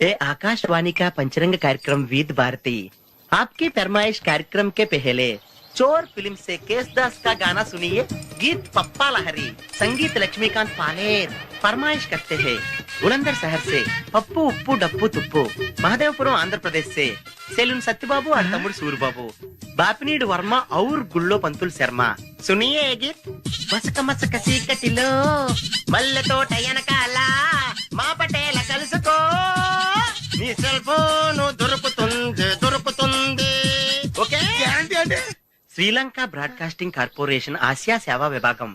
ये आकाशवाणी का पंचरंग कार्यक्रम विद भारती आपकी फरमाइश कार्यक्रम के पहले चोर फिल्म से केसदास का गाना सुनिए। गीत पप्पा लहरी, संगीत लक्ष्मीकांत पालेर। फरमाइश करते हैं बुलंदर शहर से पप्पू उप्पू डप्पू तुप्पू, महादेवपुरम आंध्र प्रदेश से सेलून सत्यबाबू और तमुड़ सूरबाबू, बापनीड वर्मा और गुल्लो पंतुल शर्मा। सुनिए ये गीत। मसक मसक सीकटिलो मल्ले तो टयनकाला మా పటేల కలుసుకో నీ సెల్ ఫోన్ దొరుకుతుంది ఓకే గ్యారంటీ అంటే శ్రీలంక బ్రాడ్కాస్టింగ్ కార్పొరేషన్ ఆసియా సేవా విభాగం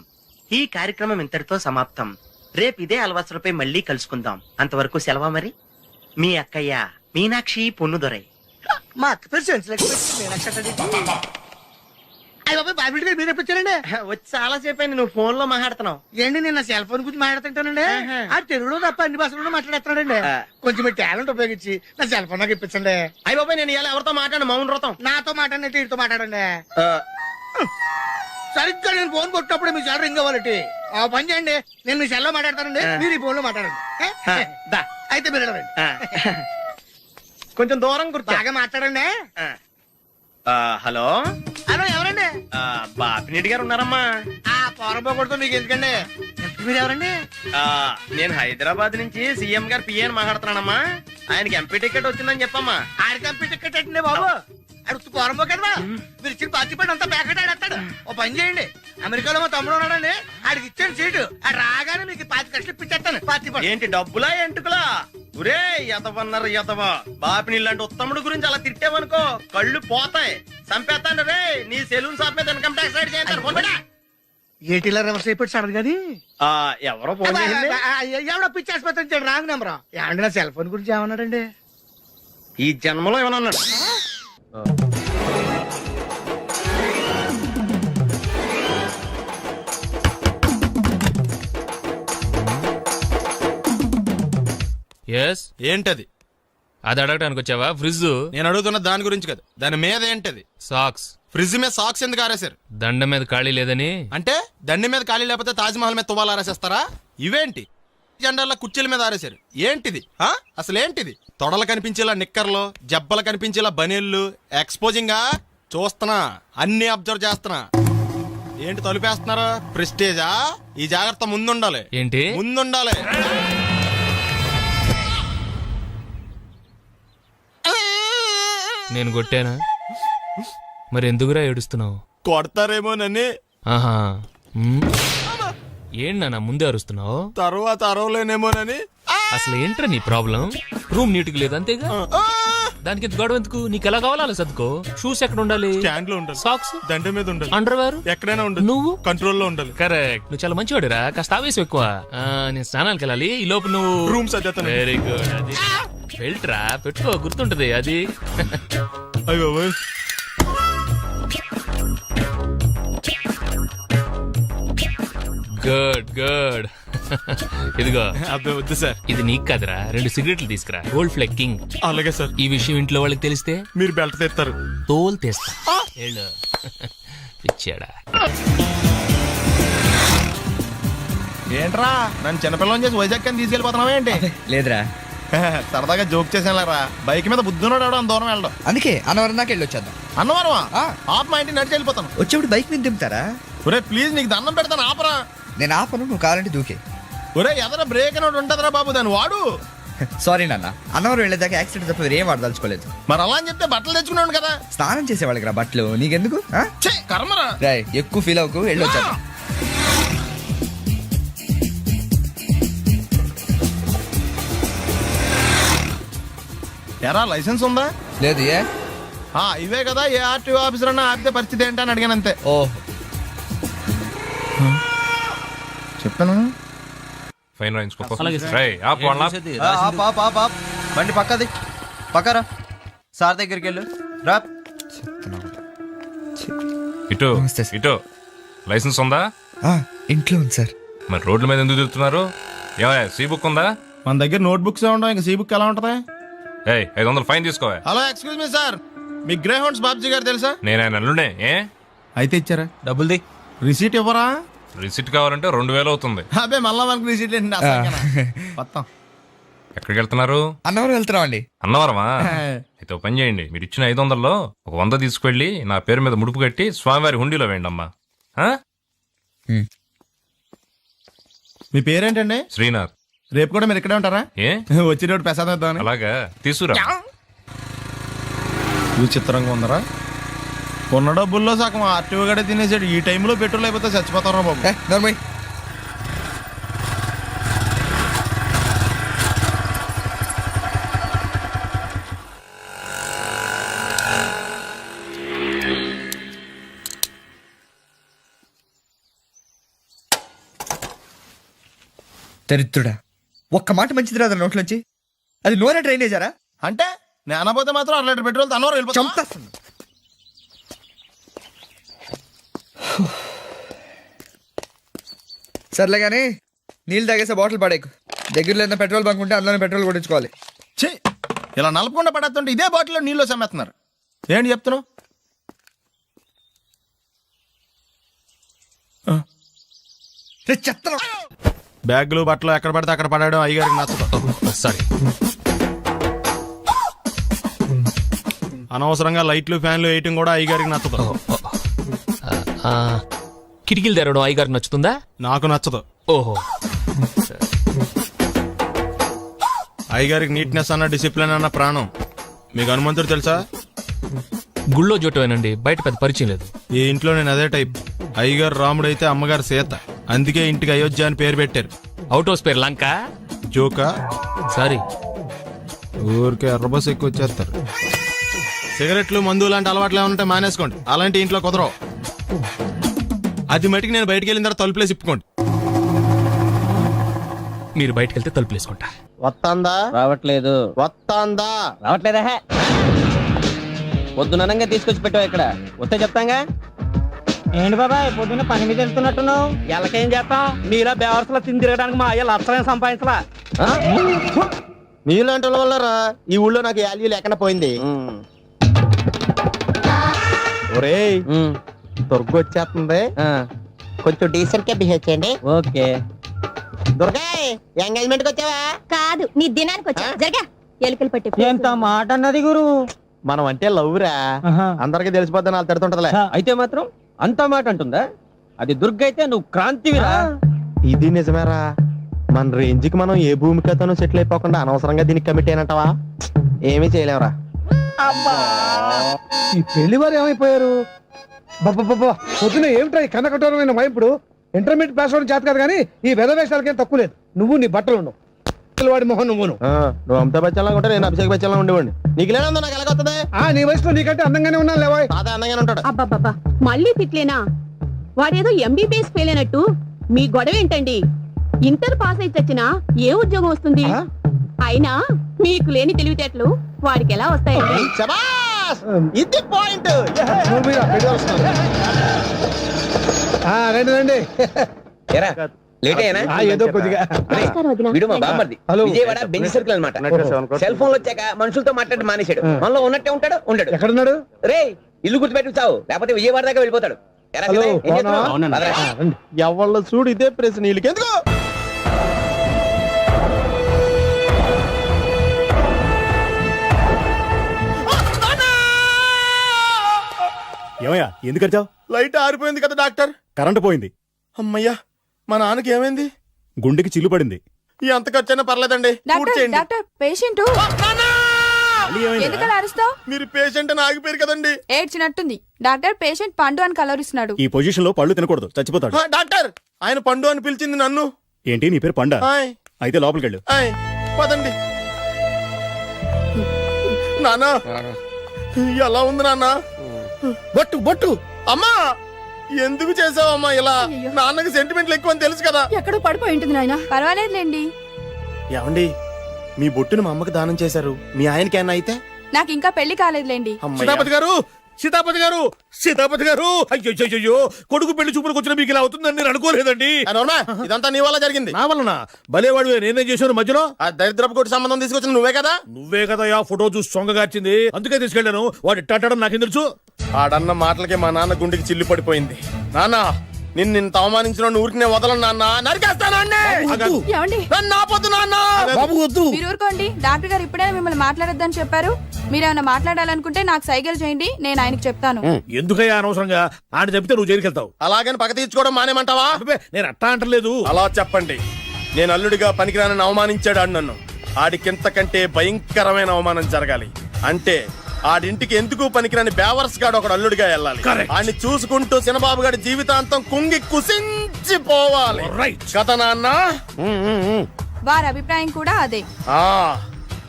ఈ కార్యక్రమం ఇంతటితో సమాప్తం. రేపు ఇదే అలవాసులపై మళ్ళీ కలుసుకుందాం. అంతవరకు సెలవా మరి. మీ అక్కయ్య మీనాక్షి పొన్నుదొరై. మా అక్క పేరు సెన్స్లెక్స్ అయ్యి బాబాయ్ బాబీ గారు మీరు ఎప్పుడు వచ్చారండి? వచ్చి చాలా సేపు అయింది. నువ్వు ఫోన్ లో మాట్లాడుతున్నావు ఏంటి నేను నా సెల్ ఫోన్ గురించి మాట్లాడుతుంటానండి. ఆహా. ఆ తెలుగులో తప్ప అన్ని భాషల్లో మాట్లాడేస్తున్నాడండి. ఆ. కొంచెం మీ టాలెంట్ ఉపయోగించి నా సెల్ ఫోన్ నాకు ఇప్పించండి. అయ్య బాబాయ్ నేను ఇలా ఎవరితో మాట్లాడు మౌన్ వ్రతం. నాతో మాట్లాడినట్టు వీటితో మాట్లాడండి. సరిగ్గా నేను ఫోన్ కొట్టినప్పుడు మీ సెల్ రింగ్ అవ్వాలంటే ఆ పని చేయండి. నేను మీ సెల్ లో మాట్లాడతానండి, ఆ. మీరు ఈ ఫోన్ లో మాట్లాడండి. దా. అయితే మీరు వెళ్ళండి. కొంచెం దూరం కూర్చో. బాగా మాట్లాడండి. హలో హలో ఎవరండి? బాపినీటి గారు ఉన్నారమ్మా? ఆ పోరపోకూడదు మీకు ఎందుకండి. మీరు ఎవరండి? నేను హైదరాబాద్ నుంచి సీఎం గారు పిఏ అని మాట్లాడుతున్నానమ్మా. ఆయనకి ఎంపీ టికెట్ వచ్చిందని చెప్పమ్మా. ఆడికి ఎంపీ టికెట్ అండి బాబు. అడుగుతూ పోరంబో కదా మీరు ఇచ్చిన పార్టీ పడి అంతా ప్యాకెట్ ఆడేస్తాడు. ఓ పని చేయండి, అమెరికాలో మా తమ్ముడు ఉన్నాడండి, ఆడికి ఇచ్చాను సీటు. ఆడు రాగానే మీకు 5 లక్షలు ఇప్పించేస్తాను పార్టీ పడి. ఏంటి డబ్బులా ఎంటుకులా? ఒరే ఎదవన్నారు ఎదవ. బాపిని ఇలాంటి ఉత్తముడు గురించి అలా తిట్టావనుకో కళ్ళు పోతాయి, చంపేస్తాను రే. నీ సెలూన్ షాప్ మీద ఇన్కమ్ ట్యాక్స్ రైడ్ చేస్తాను. ఏటీలో రివర్స్ అయిపోయి సార్ కానీ ఎవరో ఫోన్ చేసింది. ఎవడో పిచ్చి ఆసుపత్రి ఇచ్చాడు రాంగ్ నెంబర్. ఏమండి నా సెల్ ఫోన్ గురించి ఏమన్నాడండి? ఈ జన్మలో ఏమన్నా అన్నాడు? ఎస్ ఏంటది? అది అడగటానికి వచ్చావా? ఫ్రిడ్జ్ నేను అడుగుతున్న దాని గురించి కదా, దాని మీద ఏంటది? సాక్స్. ఫ్రిడ్జ్ మీద సాక్స్ ఎందుకు ఆరేశారు? దండ మీద ఖాళీ లేదని. అంటే దండి మీద ఖాళీ లేకపోతే తాజ్మహల్ మీద తువ్వాలు ఆరేసేస్తారా? ఇవేంటి జెండాల కుర్చీల మీద ఆరేశారు? ఏంటిది అసలు ఏంటిది? తొడలు కనిపించేలా నిక్కర్లు, జబ్బలు కనిపించేలా బనీళ్లు, ఎక్స్పోజింగా చూస్తున్నా, అన్ని అబ్జర్వ్ చేస్తున్నా. ఏంటి తలుపేస్తున్నారా? ప్రెస్టేజా? ఈ జాగ్రత్త ముందుండాలి. ఏంటి ముందుండాలి. నేను కొట్టానా? మరి ఎందుకురా ఏడుస్తున్నావు? కొడతారేమోనని. ఆహా. ఏంటి నాన్న ముందే అరుస్తున్నావు? తర్వాత అరవలేనేమోనని. అసలు ఏంట్రా నీ ప్రాబ్లం? రూమ్ నీట్గా లేదు అంతేగా, దానికి ఇంత గొడవ ఎందుకు? నీకు ఎలా కావాలో అలా సర్దుకో. షూస్ ఎక్కడ ఉండాలి? స్టాండ్ లో ఉండాలి. సాక్స్ దండ మీద ఉండాలి. అండర్వేర్ ఎక్కడైనా ఉండాలి. నువ్వు కంట్రోల్లో ఉండాలి. కరెక్ట్. నువ్వు చాలా మంచివాడురా, కాస్త ఆవేశం ఎక్కువ. నేను స్నానానికి వెళ్ళాలి, ఈ లోపు నువ్వు రూమ్ సర్దేస్తాను. Very good. అది బెల్ట్రా పెట్టుకో, గుర్తుంటది అది. అయ్యో గుడ్ గుడ్. ఇదిగో అబ్బే వద్దు సార్. ఇది నీకు కాదురా, 2 సిగరెట్లు తీసుకురా. గోల్డ్ ఫ్లెక్కింగ్. అలాగే సార్. ఈ విషయం ఇంట్లో వాళ్ళకి తెలిస్తే మీరు బెల్ట్ తెస్తారు. తోలు తీస్తా. వెళ్ళు. పిచ్చాడా. ఏంట్రా నన్ను చిన్నపిల్లని చేసి వైజాగ్ అని తీసుకెళ్ళిపోతున్నావా ఏంటి? లేదురా, సరదాగా జోక్ చేసానులేరా. బైక్ మీద బుద్ధున్నాడు ఎవడో అంత దూరం వెళ్ళడం. అందుకే అన్నవరం దాకా వెళ్ళొచ్చేద్దాం. అన్నవరమా? ఆ. ఆప్ మా ఇంటికి నడిచి వెళ్ళిపోతాను. వచ్చేప్పుడు బైక్ మీద దింపుతారా? ఒరే ప్లీజ్ నీకు దండం పెడతాను ఆపరా. నేను ఆపను, నువ్వు కావాలంటే దూకే. ఒరే ఎదర బ్రేక్ అని ఉంటదిరా బాబు, దాన్ని వాడు. సారీ నాన్న, అన్నవరం వెళ్ళేదాకా యాక్సిడెంట్ తప్ప వేరేం వాడదలుచుకోలేదు. మరి అలా అని చెప్తే బట్టలు తెచ్చుకున్నాడు కదా. స్నానం చేసేవాళ్ళకి రా బట్టలు, నీకెందుకు? ఛే, కర్మరా. రాయ్ ఎక్కువ ఫీల్ అవ్వకు, వెళ్ళొచ్చేద్దాం. ఎరా లైసెన్స్ ఉందా? లేదు. ఏ ఇవే కదా ఏ ఆర్టీఓ ఆఫీసర్ అన్నా ఆపితే పరిస్థితి ఏంటని అడిగాను అంతే. ఓహ్ చెప్పాను. ఫైన్ బండి పక్కది పక్కరా. సార్ దగ్గరికి వెళ్ళు రా. ఇటు నమస్తే సార్. ఇటు. లైసెన్స్ ఉందా? ఇంట్లో ఉంది సార్. మరి రోడ్ల మీద ఎందుకు తిరుగుతున్నారు? ఏమయ్య సీ బుక్ ఉందా? మన దగ్గర నోట్ బుక్స్ ఉండవు, ఇంకా సీ బుక్ ఎలా ఉంటది? 500 ఫైన్ తీసుకోవా. హలో ఎక్స్క్యూజ్ మీ సార్, మీ గ్రే హౌండ్స్ బాబ్జీ గారు తెలుసా? నేను ఆయన అల్లుడే. ఏ అయితే ఇచ్చారా? డబ్బుల్ది. రిసీట్ ఇవ్వరా? రిసిట్ కావాలంటే 2000 అవుతుంది. అబ్బే మళ్ళా మనకు రిసీట్ ఏంటి మొత్తం ఎక్కడికి వెళ్తున్నారు? అన్నవరం వెళ్తున్నాం అండి. అన్నవరమా? అయితే ఒక పని చేయండి, మీరు ఇచ్చిన 500లో ఒక 100 తీసుకెళ్లి నా పేరు మీద ముడుపు కట్టి స్వామివారి హుండీలో వేయండి అమ్మా. ఆ? మీ పేరేంటండి? శ్రీనాథ్. రేపు కూడా మీరు ఇక్కడే ఉంటారా? ఏ వచ్చినప్పుడు ప్రసాదం ఇద్దామని. అలాగా, తీసుకురా. విచిత్రంగా ఉందరా. కొన్న డబ్బుల్లో సగం ఆర్టీఓ గడే తినేసాడు. ఈ టైంలో పెట్రోల్ అయిపోతే చచ్చిపోతారా బాబు. నర్మయ్ దరిద్రుడా, ఒక్క మాట మంచిది రాదు నోట్లోంచి. అది నూనె డ్రైనేజారా? అంటే నేను అనబోతే మాత్రం 1 లీటర్ పెట్రోల్ తనవారు వెళ్ళిపోతాం. చంపేస్తుంది. సర్లే కానీ నీళ్ళు తాగేసే బాటిల్ పడేకు. దగ్గరలో ఏదైనా పెట్రోల్ బంక్ ఉంటే అందులోనే పెట్రోల్ కొట్టించుకోవాలి. ఛీ, ఇలా నలపకుండా పడేస్తుంటే ఇదే బాటిల్లో నీళ్ళు సమ్మేస్తున్నారు. ఏంటి చెప్తున్నావు? చెత్తలో బ్యాగులు బట్టలు ఎక్కడ పడితే అక్కడ పడడం అయ్యగారికి నచ్చదు. సారీ. అనవసరంగా లైట్లు ఫ్యాన్లు వేయటం కూడా అయ్యగారికి నచ్చదు. కిటికీలు తెరవడం అయ్యగారికి నచ్చుతుందా? నాకు నచ్చదు. ఓహో. అయ్యగారికి నీట్నెస్ అన్న డిసిప్లిన్ అన్న ప్రాణం. మీకు హనుమంతుడు తెలుసా? గుళ్ళో జోటమేనండి, బయట పెద్ద పరిచయం లేదు. ఈ ఇంట్లో నేను అదే టైప్. అయ్యగారు రాముడు అయితే అమ్మగారు సీత. అందుకే ఇంటికి అయోధ్య అని పేరు పెట్టారు. అవుట్ హౌస్ పేరు లంక. జోకా? సారీ. ఊరికే ఎర్రబస్ ఎక్కువ వచ్చేస్తారు. సిగరెట్లు మందు లాంటి అలవాట్లు ఏమంటే మానేసుకోండి. అలాంటి ఇంట్లో కుదరవు. అది మటుకు నేను బయటికి వెళ్ళిన తర్వాత తలుపులేసి ఇప్పుకోండి. మీరు బయటకు వెళ్తే తలుపులు వేసుకుంటా. వస్తాందా? రావట్లేదు. వస్తాందా? రావట్లేదా? పొద్దుననంగా తీసుకొచ్చి పెట్టావు ఇక్కడ. వస్తే చెప్తాంగా. ఏంటి బాబాయ్ పొద్దున్న పని మీద వెళ్తున్నట్టున్నావు? ఎలాకేం చేస్తాం? నీలా బేవర్సలా తిని తిరగడానికి మా అయ్య లక్షణం సంపాదించలా. నీలాంటి వాళ్ళ వల్లరా ఈ ఊళ్ళో నాకు వాల్యూ లేకుండా పోయింది. ఒరేయ్, దుర్గ వచ్చేస్తుంది, కొంచెం డీసెంట్ గా బిహేవ్ చేయండి. ఓకే. దుర్గా, ఎంగేజ్మెంట్ కి వచ్చావా? కాదు, నీ దినానికి వచ్చా. జరగా ఎలుకలు పట్టి ఎంత మాట అన్నది గురు. మనం అంటే లవ్రా, అందరికి తెలిసిపోద్ది నాలుగు తిడుతుంటదిలే. అయితే మాత్రం అంత మాట అంటుందా? అది దుర్గ అయితే నువ్వు క్రాంతివిరా. ఇది నిజమేరా. మన రేంజ్ కి మనం ఏ భూమికతోనూ సెటిల్ అయిపోకుండా అనవసరంగా దీనికి కమిట్ అయినట్టవా? ఏమీ చేయలేవురా. ఈ పెళ్లి వారు ఏమైపోయారు? పొద్దున ఏమిటా ఈ కన్నకఠోరమైన వైపుడు? ఇంటర్మీడియట్ పాస్ అవడం చేత కాదు కానీ ఈ వెధవేషాలకేం తక్కువ లేదు. నువ్వు నీ బట్టలు ఉండవు, వాడి మొహన్ నువ్వును. నువ్వు అమితాబ్ బచ్చన్ లాగా ఉంటే నేను అభిషేక్ బచ్చన్ లాగా ఉండేవాడిని. నీకు లేనందో నాకు ఎలాగొస్తుంది? నీ వయసులో నీకంటే అందంగానే ఉన్నాను లేవా? తాత అందంగానే ఉంటాడు. అబ్బాబ్బా, మళ్ళీ తిట్లేనా? వాడేదో ఎంబీబీఎస్ ఫెయిల్ అయినట్టు మీ గొడవ ఏంటండి? ఇంటర్ పాస్ అయితే వచ్చినా ఏ ఉద్యోగం వస్తుంది? అయినా మీకు లేని తెలివితేటలు వాడికి ఎలా వస్తాయండి? శబాష్! ఇది పాయింట్. రండి రండి. లేట్ అయినా ఏదో కొద్దిగా. నమస్కారం వదినా. వీడు మా బామ్మర్ది. హలో. విజయవాడ బెంచ్ సర్కిల్ అన్నమాట. సెల్ ఫోన్ వచ్చాక మనుషులతో మాట్లాడి మానేశాడు. మనలో ఉన్నట్టే ఉంటాడు ఉండడు. ఎక్కడున్నాడు? రే, ఇల్లు గుర్తుపెట్టి చావు, లేకపోతే విజయవాడ దాకా వెళ్ళిపోతాడు. ఎరా హలో, కదా, ఏం చేస్తున్నావు? బాగున్నావా? పదరా. ఎవళ్ళ చూడు ఇదే ప్రశ్న. నీళ్ళకి ఎందుకు? ఏమయ్యా ఎందుకు వచ్చావు? లైట్ ఆరిపోయింది కదా డాక్టర్. కరెంటు పోయింది. అమ్మయ్యా, మా నాన్నకి ఏమైంది? గుండెకి చిల్లు పడింది. ఎంత ఖర్చైనా పర్లేదండి. పూడ్చేయండి. డాక్టర్ పేషెంట్ మళ్ళీ ఏమైంది? ఎందుకలా అరుస్తావు? మీరు పేషెంట్ అని ఆగిపోయారు కదండి. ఏడ్చినట్టుంది. డాక్టర్ పేషెంట్ పండు అని కలవరిస్తున్నాడు. ఈ పొజిషన్ లో పళ్ళు తినకూడదు, చచ్చిపోతాడు. డాక్టర్, ఆయన పండు అని పిలిచింది నన్ను. ఏంటి నీ పేరు పండా? ఆయ్, అయితే లోపలికి వెళ్ళు. ఆయ్, పదండి. నానా, ఎలా ఉంది నాన్న? బొట్టు బొట్టు. అమ్మా, ఎందుకు చేసావమ్మా ఇలా? నాన్నకి సెంటిమెంట్లు ఎక్కువ అని తెలుసు కదా. ఎక్కడో పడిపోయి ఉంటుంది నాయన. పర్వాలేదులేండి. ఏమండి, మీ బొట్టును మా అమ్మకి దానం చేశారు. మీ ఆయనకి ఏమన్నా అయితే? నాకు ఇంకా పెళ్లి కాలేదులేండి. సీతాపతి గారు, సీతాపతి గారు, సీతాపతి గారు, అయ్యో కొడుకు పెళ్లి చూపులకు వచ్చిన మీకు ఇలా అవుతుందని నేను అనుకోలేదండి. ఇదంతా నీ వల్ల జరిగింది. నా వలన? భలేవాడు, నేనేం చేశాను మధ్యలో? ఆ దరిద్రపు కొట్టి సంబంధం తీసుకొచ్చిన నువ్వే కదా. నువ్వే కదా ఆ ఫోటో చూసి సొంగగార్చింది, అందుకే తీసుకెళ్లాను. వాడు ఇట్టాడడం నాకేం తెలుసు? ఆడన్న మాటలకి మా నాన్న గుండెకి చిల్లు పడిపోయింది. నాన్న, నిన్ను అవమానించిన ఊరికి వదలను నాన్న, నరికేస్తాను అన్నే. ఏమండి నన్ను ఆపొద్దు నాన్న. బాబు వద్దు. మీరు ఊరుకోండి. డాక్టర్ గారు ఇప్పుడే మిమ్మల్ని మాట్లాడొద్దని చెప్పారు. మీరేమైనా మాట్లాడాలనుకుంటే నాకు సైగలు చేయండి, నేను ఆయనకి చెప్తాను. ఎందుకయ్యా అనవసరంగా ఆయన చెప్తే నువ్వు జైలుకి వెళ్తావు. అలాగని పక్క తీర్చుకోవడం మానేమంటావా? అబ్బే, నేను అట్టా అంటలేదు. అలా చెప్పండి. నేను అల్లుడిగా పనికిరానని అవమానించాడు ఆడు నన్ను. ఆడికింతకంటే భయంకరమైన అవమానం జరగాలి. అంటే ఆడింటికి ఎందుకు పనికిరాని బేవర్స్ గాడు ఒకడు అల్లుడిగా వెళ్ళాలి. Correct. ఆడిని చూసుకుంటూ చిన్నబాబు గారి జీవితాంతం కుంగి కుసించిపోవాలి. Right. కదా నాన్న? వారి అభిప్రాయం కూడా అదే. ఆ,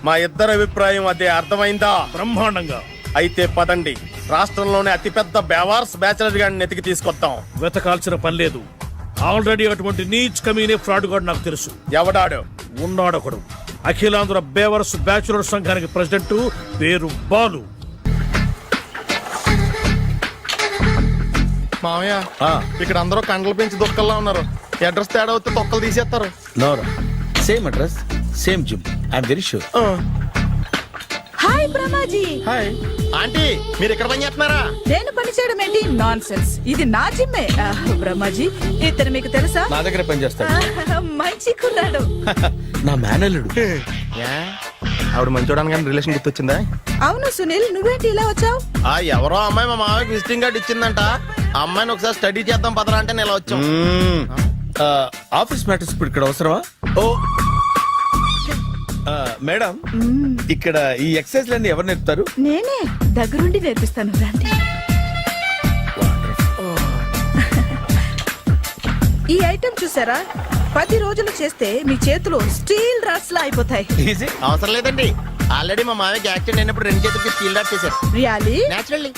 మా ఇద్దరి అభిప్రాయం అదే. అర్థమైందా? బ్రహ్మాండంగా. అయితే పదండి, రాష్ట్రంలోనే అతిపెద్ద బేవార్స్ బ్యాచిలర్ గాడిని ఎతికి తీసుకొద్దాం. వెతకాల్సిన పని లేదు. ఆల్రెడీ అటువంటి నీచ్ కమీనే ఫ్రాడ్ గాడు నాకు తెలుసు. ఎవడాడు? ఉన్నాడొకడు. అఖిలాంధ్ర బేవర్స్ బ్యాచులర్ సంఘానికి ప్రెసిడెంట్, పేరు బాలు. మామయ్య, ఇక్కడ అందరూ కండలు పెంచి దుక్కల్లా ఉన్నారు. అడ్రస్ తేడా వస్తే తొక్కలు తీసేస్తారు. నోరా same address, same gym. I'm very sure. Hi Brahmaji. Hi aunty, మీరు ఇక్కడ పని చేస్తున్నారా? నేను పని చేయడం ఏంటి? Nonsense. ఇది నా జిమ్మే. బ్రహ్మాజీ, ఇతను మీకు తెలుసా? నా దగ్గర పని చేస్తాడు. మంచి కుర్రాడు. నా మేనల్లుడు. ఆవిడ మంచి చూడడానికి రిలేషన్ గుర్తొచ్చిందా? అవును సునీల్, నువ్వేంటి ఇలా వచ్చావు? ఆ ఎవరో అమ్మాయి మా మామయ్యకి విజిటింగ్ కార్డు ఇచ్చిందంట. ఆ అమ్మాయిని ఒకసారి స్టడీ చేద్దాం పదరా అంటే నేను ఇలా వచ్చాం. ఆఫీస్ మ్యాటర్స్ ఇప్పుడు ఇక్కడ అవసరమా? ఓ మేడం, ఇక్కడ ఈ ఎక్సర్సైజ్ లన్నీ ఎవరు నేర్పుతారు? నేనే దగ్గరుండి నేర్పిస్తాను, రండి. ఈ ఐటెం చూసారా? 10 రోజులు చేస్తే మీ చేతులు స్టీల్ రాట్స్ లా అయిపోతాయి. ఈజీ. అవసరం లేదండి, ఆల్రెడీ మా మామయ్యకి యాక్సిడెంట్ అయినప్పుడు 2 చేతులకి స్టీల్ డాట్ చేశారు. రియాలీ? నేచురల్లీ.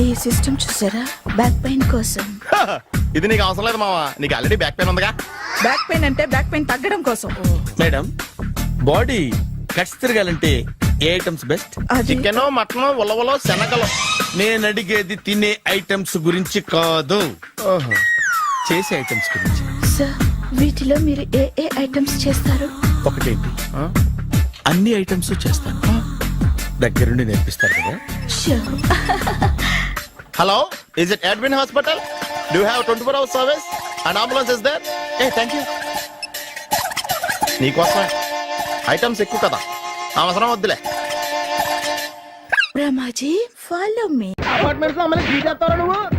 ఈ సిస్టమ్ చూసారా? బ్యాక్ పెయిన్ కోసం. ఇది నీకు అవసరం లేదు మావా, నీకు ఆల్రెడీ బ్యాక్ పెయిన్ ఉందిగా. బ్యాక్ పెయిన్ అంటే బ్యాక్ పెయిన్ తగ్గడం కోసం. మేడం, బాడీ కట్స్ తిరగాలంటే ఏ ఐటమ్స్ బెస్ట్? అది చికెన్, మటన్, ఉలవలో, శనగలు. నేను అడిగేది తినే ఐటమ్స్ గురించి కాదు, చేసే ఐటమ్స్ గురించి. సార్, వీటిలో మీరు ఏ ఏ ఐటమ్స్ చేస్తారు? ఒకటేంటి, అన్ని ఐటమ్స్ చేస్తాను. దగ్గరుండి నేర్పిస్తారు కదా. Sure. Hello, is it admin hospital? Do have 24 hours service and ambulance is there? Thank you. నీకోసమే ఐటమ్స్ ఎక్కువ కదా, అవసరం వద్దులే. Brahmaji, follow me. అపార్ట్మెంట్స్ లో అమ్మని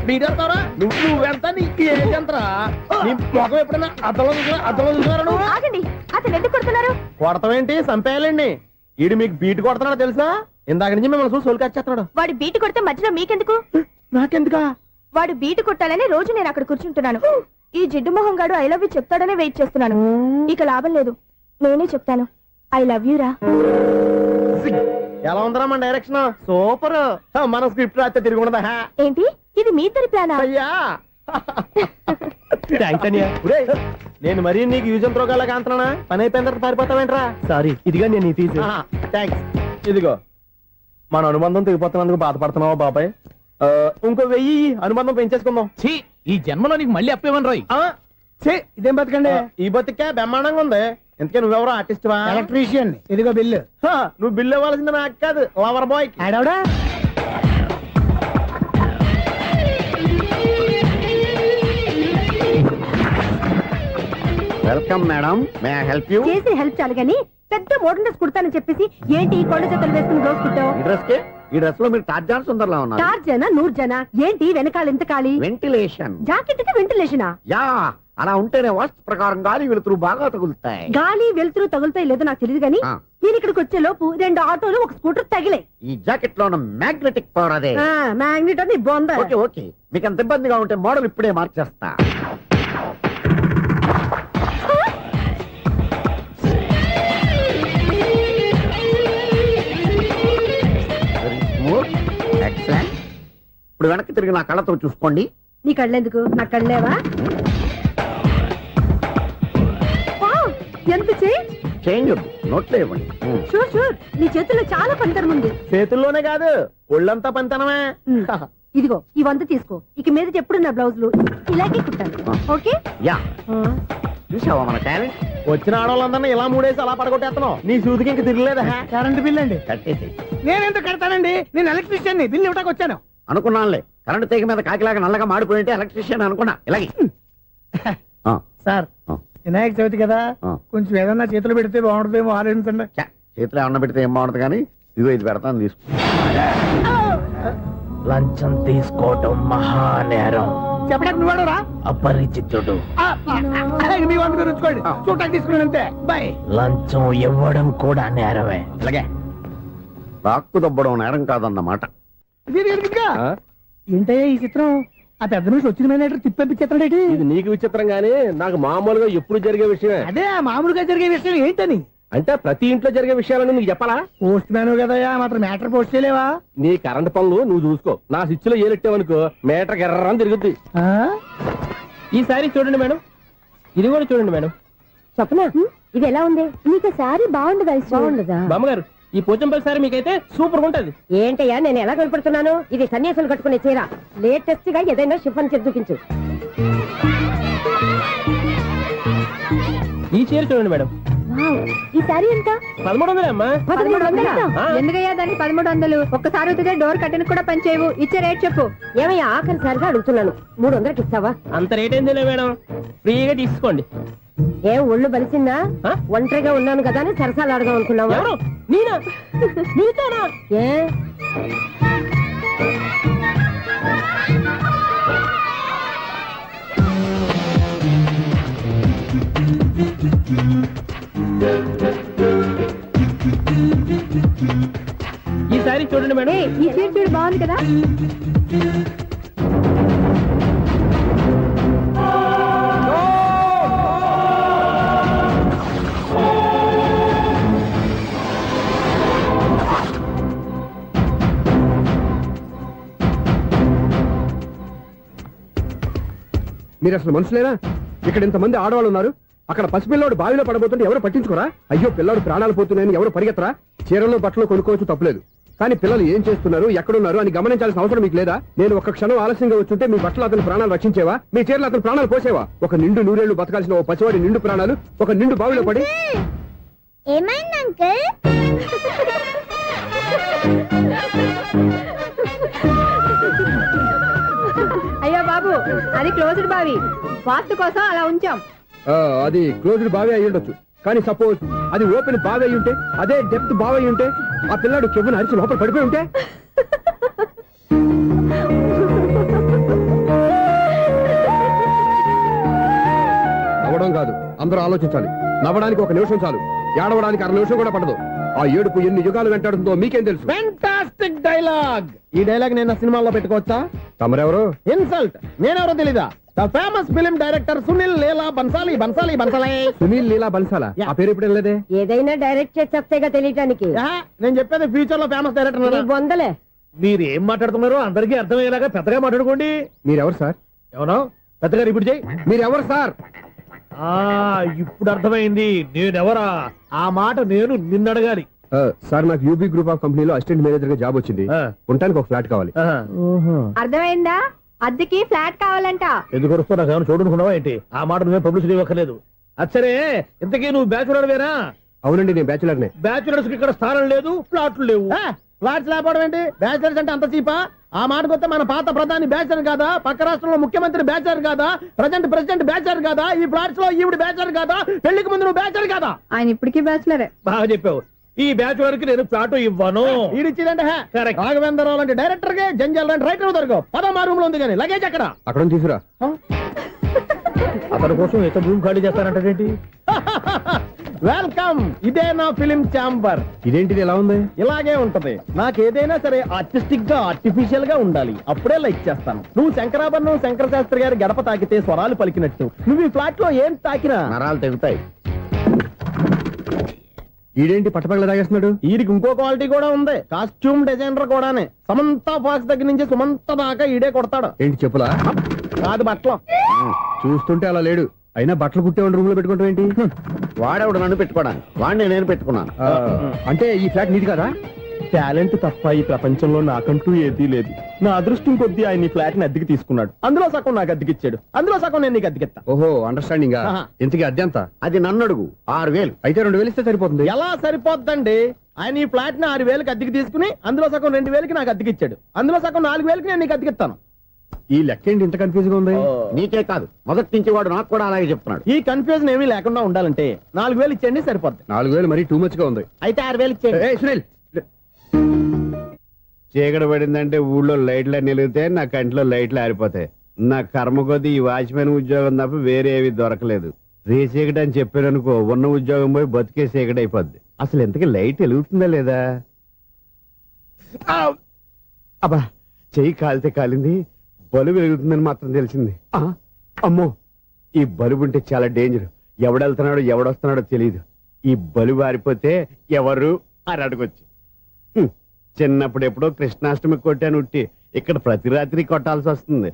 బీటేస్తారా? నువ్వెంత నీకు ఏంటంతరా? నీ మొఖం ఎప్పుడైనా అద్దంలో చూసారా నువ్వు? ఆగండి, అతను ఎందుకు కొడుతున్నారు? కొడతావేంటి? చంపేయాలండి. ఈడు మీకు బీట్ కొడుతున్నాడు తెలుసా? ఇందాక నుంచి మిమ్మల్ని చూసి సోల్కొచ్చేస్తున్నాడు. వాడు బీటు కొడితే మధ్యలో మీకెందుకు? నాకెందుకా? వాడు బీటు కొట్టాలని రోజు నేను అక్కడ కూర్చుంటున్నాను. ఈ జిడ్డు మొహం గాడు ఐ లవ్ యూ చెప్తాడనే వెయిట్ చేస్తున్నాను. ఇక లాభం లేదు, నేనే చెప్తాను. ఐ లవ్ యూ రా. ఎలా ఉందరా మన డైరెక్షన్? సూపర్. మన స్క్రిప్ట్ రాస్తే తిరిగి ఉండదా? ఏంటి ఇది మీ ఇద్దరి ప్లానా? అయ్యా నేను మరీ నీకు యూజ్ అంత రోగాలకు అంటున్నా. పని అయిపోయిన తర్వాత పారిపోతావేంట్రా? సారీ, ఇదిగా నేను తీసి. థ్యాంక్స్. ఇదిగో, మన అనుబంధం తెగిపోతున్నందుకు బాధపడుతున్నావా బాబాయ్? ఇంకో 1000 అనుబంధం పెంచేసుకుందాం. ఈ జన్మలో నీకు మళ్ళీ అప్పేమని రాయి. ఇదేం బతకండి? ఈ బతికే బ్రహ్మాండంగా ఉంది. ఎందుకే నువ్వెవరో ఆర్టిస్ట్ వా? ఎలక్ట్రీషియన్. ఇదిగో బిల్లు. నువ్వు బిల్లు ఇవ్వాల్సింది నాకు కాదు, లవర్ బాయ్. ఆడవడా? Welcome madam, may I help you? చేసి హెల్ప్ చాలు గాని పెద్ద మోడల్ డ్రెస్ కుడతానని చెప్పేసి ఏంటి ఈ కొండ జతలు వేసుకుని రోజు కుట్టావు? ఈ డ్రెస్ కి, ఈ డ్రెస్ లో మీరు టార్జాన్ సుందర్లా ఉన్నారు. టార్జనా నూర్జనా? ఏంటి వెనకాల ఎంత ఖాళీ? వెంటిలేషన్. జాకెట్ కి వెంటిలేషనా? యా, అలా ఉంటేనే వాస్తు ప్రకారం గాలి వెలుతురు బాగా తగులుతాయి. గాలి వెలుతురు తగులుతాయి లేదో నాకు తెలియదు గానీ నేను ఇక్కడికి వచ్చే లోపు 2 ఆటోలు, 1 స్కూటర్ తగిలే. ఈ జాకెట్ లో ఉన్న మ్యాగ్నెటిక్ పవర్ అదే. మ్యాగ్నెట్ అని బొంద. ఓకే ఓకే, మీకు అంత ఇబ్బందిగా ఉంటే మోడల్ ఇప్పుడే మార్చేస్తా. ఎక్సలెంట్. ఇప్పుడు వెనక్కి తిరిగి నా కళ్ళతో చూసుకోండి. నీ కళ్ళెందుకు? నా కళ్ళేవా? ఎంత చేంజ్? చేంజ్ వద్దు, నోట్లో ఇవ్వండి. షూర్ షూర్, నీ చేతుల్లో చాలా పంతరం ఉంది. చేతుల్లోనే కాదు, ఒళ్ళంతా పంతనమే. ఇదిగో ఈ 100 తీసుకో. ఇక మీద ఎప్పుడు నా బ్లౌజులు ఇలాగే కుట్టాను. ఓకే? యా, చూసావా మన టాలెంట్? వచ్చిన ఆడవాళ్ళందరినీ ఇలా మూడేసి అలా పడగొట్టేస్తున్నావు. నీ సూదికి ఇంక తిరగలేదా? కరెంట్ బిల్ అండి. కట్టేసి నేనెందుకు కడతానండి? నేను ఎలక్ట్రీషియన్ బిల్ ఇవ్వడానికి వచ్చాను. అనుకున్నానులే. కరెంట్ తీగ మీద కాకిలాగా నల్లగా మాడిపోయింటే ఎలక్ట్రీషియన్ అనుకున్నా. ఇలాగే సార్ వినాయక చవితి కదా, కొంచెం ఏదన్నా చేతులు పెడితే బాగుంటుందేమో ఆలోచించండి. చేతిలో ఏమన్నా పెడితే ఏం బాగుంటుంది కానీ ఇదిగో ఇది పెడతాను తీసుకో. లంచం తీసుకోవటం మహానేరం. చెప్పడానికి నువ్వాడరా? అపరిచితుడు. మీ వంట మీరు ఉంచుకోండి, చూడటానికి తీసుకున్నాను అంతే. బాయ్. లంచం ఇవ్వడం కూడా నేరమే. ఇలాగే రాక్కు దబ్బడం నేరం కాదన్నమాట. ఏంటయ్యా ఈ చిత్రం? ఆ పెద్ద నుంచి వచ్చిన మేనేటర్ తిప్పించేస్తాడేటి? ఇది నీకు విచిత్రం గానీ నాకు మామూలుగా ఎప్పుడు జరిగే విషయమే. అదే ఆ మామూలుగా జరిగే విషయం ఏంటని? అంటే ప్రతి ఇంట్లో జరిగే విషయాలను నీకు చెప్పాలా? పోస్ట్ మ్యాన్ కదయ్యా, మాత్రం మ్యాటర్ పోస్ట్ చేయలేవా? నీ కరెంట్ పనులు నువ్వు చూసుకో. నా స్విచ్ లో ఏలెట్టావనుకో మీటర్ ఎర్రని తిరుగుద్ది. ఈసారి చూడండి మేడం, ఇది కూడా చూడండి మేడం. చెప్పనా ఇది ఎలా ఉంది? నీకు సారీ బాగుండదా? బాగుండదా బామ్మగారు, ఈ పోచంపల్లి సారీ మీకైతే సూపర్ ఉంటుంది. ఏంటయ్యా నేను ఎలా కనపడుతున్నాను? ఇది సన్యాసులు కట్టుకునే చీర. లేటెస్ట్ గా ఏదైనా షిఫన్ చేసి చూపించు. ఈ చీర చూడండి మేడం. ఈ సారీ ఎంత? 1300 అమ్మా. 1300? ఎందుకయ్యా దాన్ని 1300? ఒక్కసారి అవుతుందే డోర్ కట్టెన్ కూడా పనిచేయవు. ఇచ్చే రేట్ చెప్పు. ఏమయ్యా ఆఖరిసారిగా అడుగుతున్నాను, 300కి ఇస్తావా? అంత రేట్ ఏంది మేడం, ఫ్రీగా తీసుకోండి. ఏం ఒళ్ళు బలిసిందా? ఒంటరిగా ఉన్నాను కదా అని సరసాలు అడదాం అనుకున్నావా? ఎవరు? నేనా? నీతోనా? ఏ ఈ సారీ చూడండి మేడం. ఈ చీర చూడు బాగుంది కదా. మీరు అసలు మనుషులేనా? ఇక్కడ ఇంతమంది ఆడవాళ్ళు ఉన్నారు, అక్కడ పసిపిల్లాడు బావిలో పడబోతుంటే ఎవరు పట్టించుకోరా? అయ్యో పిల్లాడు ప్రాణాలు పోతున్నాయని ఎవరు పరిగెత్తరా? చీరలు బట్టలు కొనుక్కోవచ్చు, తప్పులేదు. కానీ పిల్లలు ఏం చేస్తున్నారు, ఎక్కడున్నారు అని గమనించాల్సిన అవసరం మీకు లేదా? నేను ఒక క్షణం ఆలస్యంగా వచ్చుంటే మీ బట్టలు అతని ప్రాణాలు రక్షించేవా? మీ చీరలు అతని ప్రాణాలు పోసేవా? ఒక నిండు నూరేళ్లు బతకాల్సిన ఓ పసివాడి నిండు ప్రాణాలు ఒక నిండు బావిలో పడి. ఏమైంది అంకుల్? అయ్యో బాబు, అది క్లోజ్డ్ బావి, వాస్తు కోసం అలా ఉంచాం. అది క్లోజ్డ్ బావి అయి ఉండొచ్చు, కానీ సపోజ్ అది ఓపెన్ బావి అయి ఉంటే, అదే డెప్త్ బావి అయి ఉంటే, ఆ పిల్లాడు చెవును అరిచి లోపల పడిపోయి ఉంటే? నవ్వడం కాదు, అందరూ ఆలోచించాలి. నవ్వడానికి ఒక నిమిషం చాలు, ఏడవడానికి 1/2 నిమిషం కూడా పడదు. ఆ ఏడుపు ఎన్ని యుగాలు వెంటాడుతుందో మీకేం తెలుసు? Fantastic dialogue. ఈ డైలాగ్ నేను సినిమాలో పెట్టుకోవచ్చా? తమరెవరు? ఇన్సల్ట్. నేనెవరో తెలీదా? The famous film director Sunil Leela Bansali. Sunil Leela బన్సాలా? ఆ పేరు ఇప్పుడు లేదే. ఏదైనా డైరెక్ట్ చేసి చెప్తేగా తెలియటానికి. నేను చెప్పేది ఫ్యూచర్ లో ఫేమస్ డైరెక్టర్. వందలే. మీరు ఏం మాట్లాడుతున్నారో అందరికీ అర్థమయ్యేలాగా పెద్దగా మాట్లాడుకోండి. మీరెవరు సార్? ఎవరో పెద్దగా రిపీట్ చేయి. మీరెవరు సార్? ఇప్పుడు అర్థమైంది నేనెవరా. ఆ మాట నేను నిన్ను అడగాలి. సార్, నాకు యూబీ గ్రూప్ ఆఫ్ కంపెనీలో అసిస్టెంట్ మేనేజర్ గా జాబ్ వచ్చింది. ఉండడానికి ఒక ఫ్లాట్ కావాలి. అర్థమైందా? అద్దెకి ఫ్లాట్ కావాలంట. ఎందుకు వస్తున్నా నాకు ఏమైనా చూడనుకున్నావా ఏంటి? ఆ మాట నువ్వే పబ్లిసిటీ ఇవ్వక్కర్లేదు. అచ్చరే, ఇంతకీ నువ్వు బ్యాచులర్ వేరా? అవునండి, నేను బ్యాచులర్ నే. బ్యాచులర్స్ కి ఇక్కడ స్థానం లేదు, ఫ్లాట్లు లేవు. ఫ్లాట్స్ లేకపోవడం ఏంటి? బ్యాచులర్స్ అంటే అంత చీపా? ఆ మాటకొస్తే మన పాత ప్రధాని బ్యాచర్ కాదా? పక్క రాష్ట్రంలో ముఖ్యమంత్రి బ్యాచర్ కాదా? ప్రెసిడెంట్ బ్యాచర్ కాదా? ఈ ఫ్లాట్స్ లో ఈవిడ బ్యాచర్ కాదా? పెళ్లికి ముందు నువ్వు బ్యాచర్ కాదా? ఆయన ఇప్పటికీ బ్యాచులరే. బాగా చెప్పావు. ఈ బ్యాచులర్ కి నేను ఫ్లాట్ ఇవ్వను. ఇడిచ్చిందంటే రాఘవేంద్రరావు లాంటి డైరెక్టర్ కి జంజల్ లాంటి రైటర్ దొరకవు. 13 రూమ్ లో ఉంది కానీ లగేజ్ అక్కడ తీసుకురా. అతని కోసం ఎంత రూమ్ ఖాళీ చేస్తానంటే వెల్కమ్. ఇదే నా ఫిలిం ఛాంబర్. ఇదేంటిది ఎలా ఉంది? ఇలాగే ఉంటది. నాకు ఏదైనా సరే ఆర్టిస్టిక్ గా ఆర్టిఫిషియల్ గా ఉండాలి, అప్పుడే లైక్ చేస్తాను. నువ్వు శంకరాభరణం శంకర శాస్త్రి గారి గడప తాకితే స్వరాలు పలికినట్టు నువ్వు ఈ ఫ్లాట్ లో ఏం తాకినా నరాలు తెగుతాయి. ఈడేంటి పట్టపగల తాగేస్తున్నాడు? ఈడికి ఇంకో క్వాలిటీ కూడా ఉంది. కాస్ట్యూమ్ డిజైనర్ కూడానే. సమంత ఫాక్స్ దగ్గర నుంచి సుమంత దాకా ఈడే కొడతాడు. ఏంటి చెప్పులా? కాదు, బట్టలు. చూస్తుంటే అలా లేడు. అయినా బట్టలు కుట్టేవాడి రూమ్ లో పెట్టుకుంటాం ఏంటి? వాడేవాడు నన్ను పెట్టుకోవడానికి, వాడిని నేను పెట్టుకున్నాను. అంటే ఈ ఫ్లాట్ నీది కదా? టాలెంట్ తప్ప ఈ ప్రపంచంలో నాకంటూ ఏదీ లేదు. నా అదృష్టం కొద్దీ ఆయన ఈ ఫ్లాట్ ని అద్దెకి తీసుకున్నాడు. అందులో సగం నాకు అద్దెకిచ్చాడు, అందులో సగం నేను నీకు అద్దెకిస్తా. ఓహో అండర్స్టాండింగ్. ఇంతకీ అద్దె ఎంత? అది నన్ను అడుగు. 6,000 అయితే 2,000 ఇస్తే సరిపోతుంది. ఎలా సరిపోద్దండి? ఆయన ఈ ఫ్లాట్ ని 6,000కి అద్దెకి తీసుకుని అందులో సగం 2,000కి నాకు అద్దెకిచ్చాడు, అందులో సగం 4,000కి నేను నీకు అద్దెకిస్తాను. ఈ లెక్క ఏంటి ఇంత కన్ఫ్యూజ్ గా ఉంది? నీకే కాదు, మొదటి నుంచి వాడు నాకు కూడా అలాగే చెప్తున్నాడు. ఈ కన్ఫ్యూజన్ ఏమీ లేకుండా ఉండాలంటే 4,000 ఇచ్చేయండి, సరిపోద్ది. 4,000 మరీ టూ మచ్ గా ఉంది. అయితే 6,000 ఇచ్చేయండి. ఏయ్, సునీల్, చీకటి పడిందంటే ఊళ్ళో లైట్లు నిలిగితే నా కంట్లో లైట్లు ఆరిపోతాయి. నా కర్మ కొద్దీ ఈ వాచ్మెన్ ఉద్యోగం తప్ప వేరే ఏవి దొరకలేదు. రేచీకటి అని చెప్పారనుకో, ఉన్న ఉద్యోగం పోయి బతికే చీకటి అయిపోద్ది. అసలు ఎంతకీ లైట్ వెలుగుతుందా లేదా? అబ్బా, చెయ్యి కాలితే కాలింది, బలుబు వెలుగుతుందని మాత్రం తెలిసింది. అమ్మో, ఈ బలుబు ఉంటే చాలా డేంజర్. ఎవడెళ్తున్నాడో ఎవడొస్తున్నాడో తెలియదు. ఈ బలుబు ఆరిపోతే ఎవరు అని అడగొచ్చు. చిన్నప్పుడు ఎప్పుడో కృష్ణాష్టమి కొట్టాను ఉట్టి, ఇక్కడ ప్రతి రాత్రి కొట్టాల్సి వస్తుంది.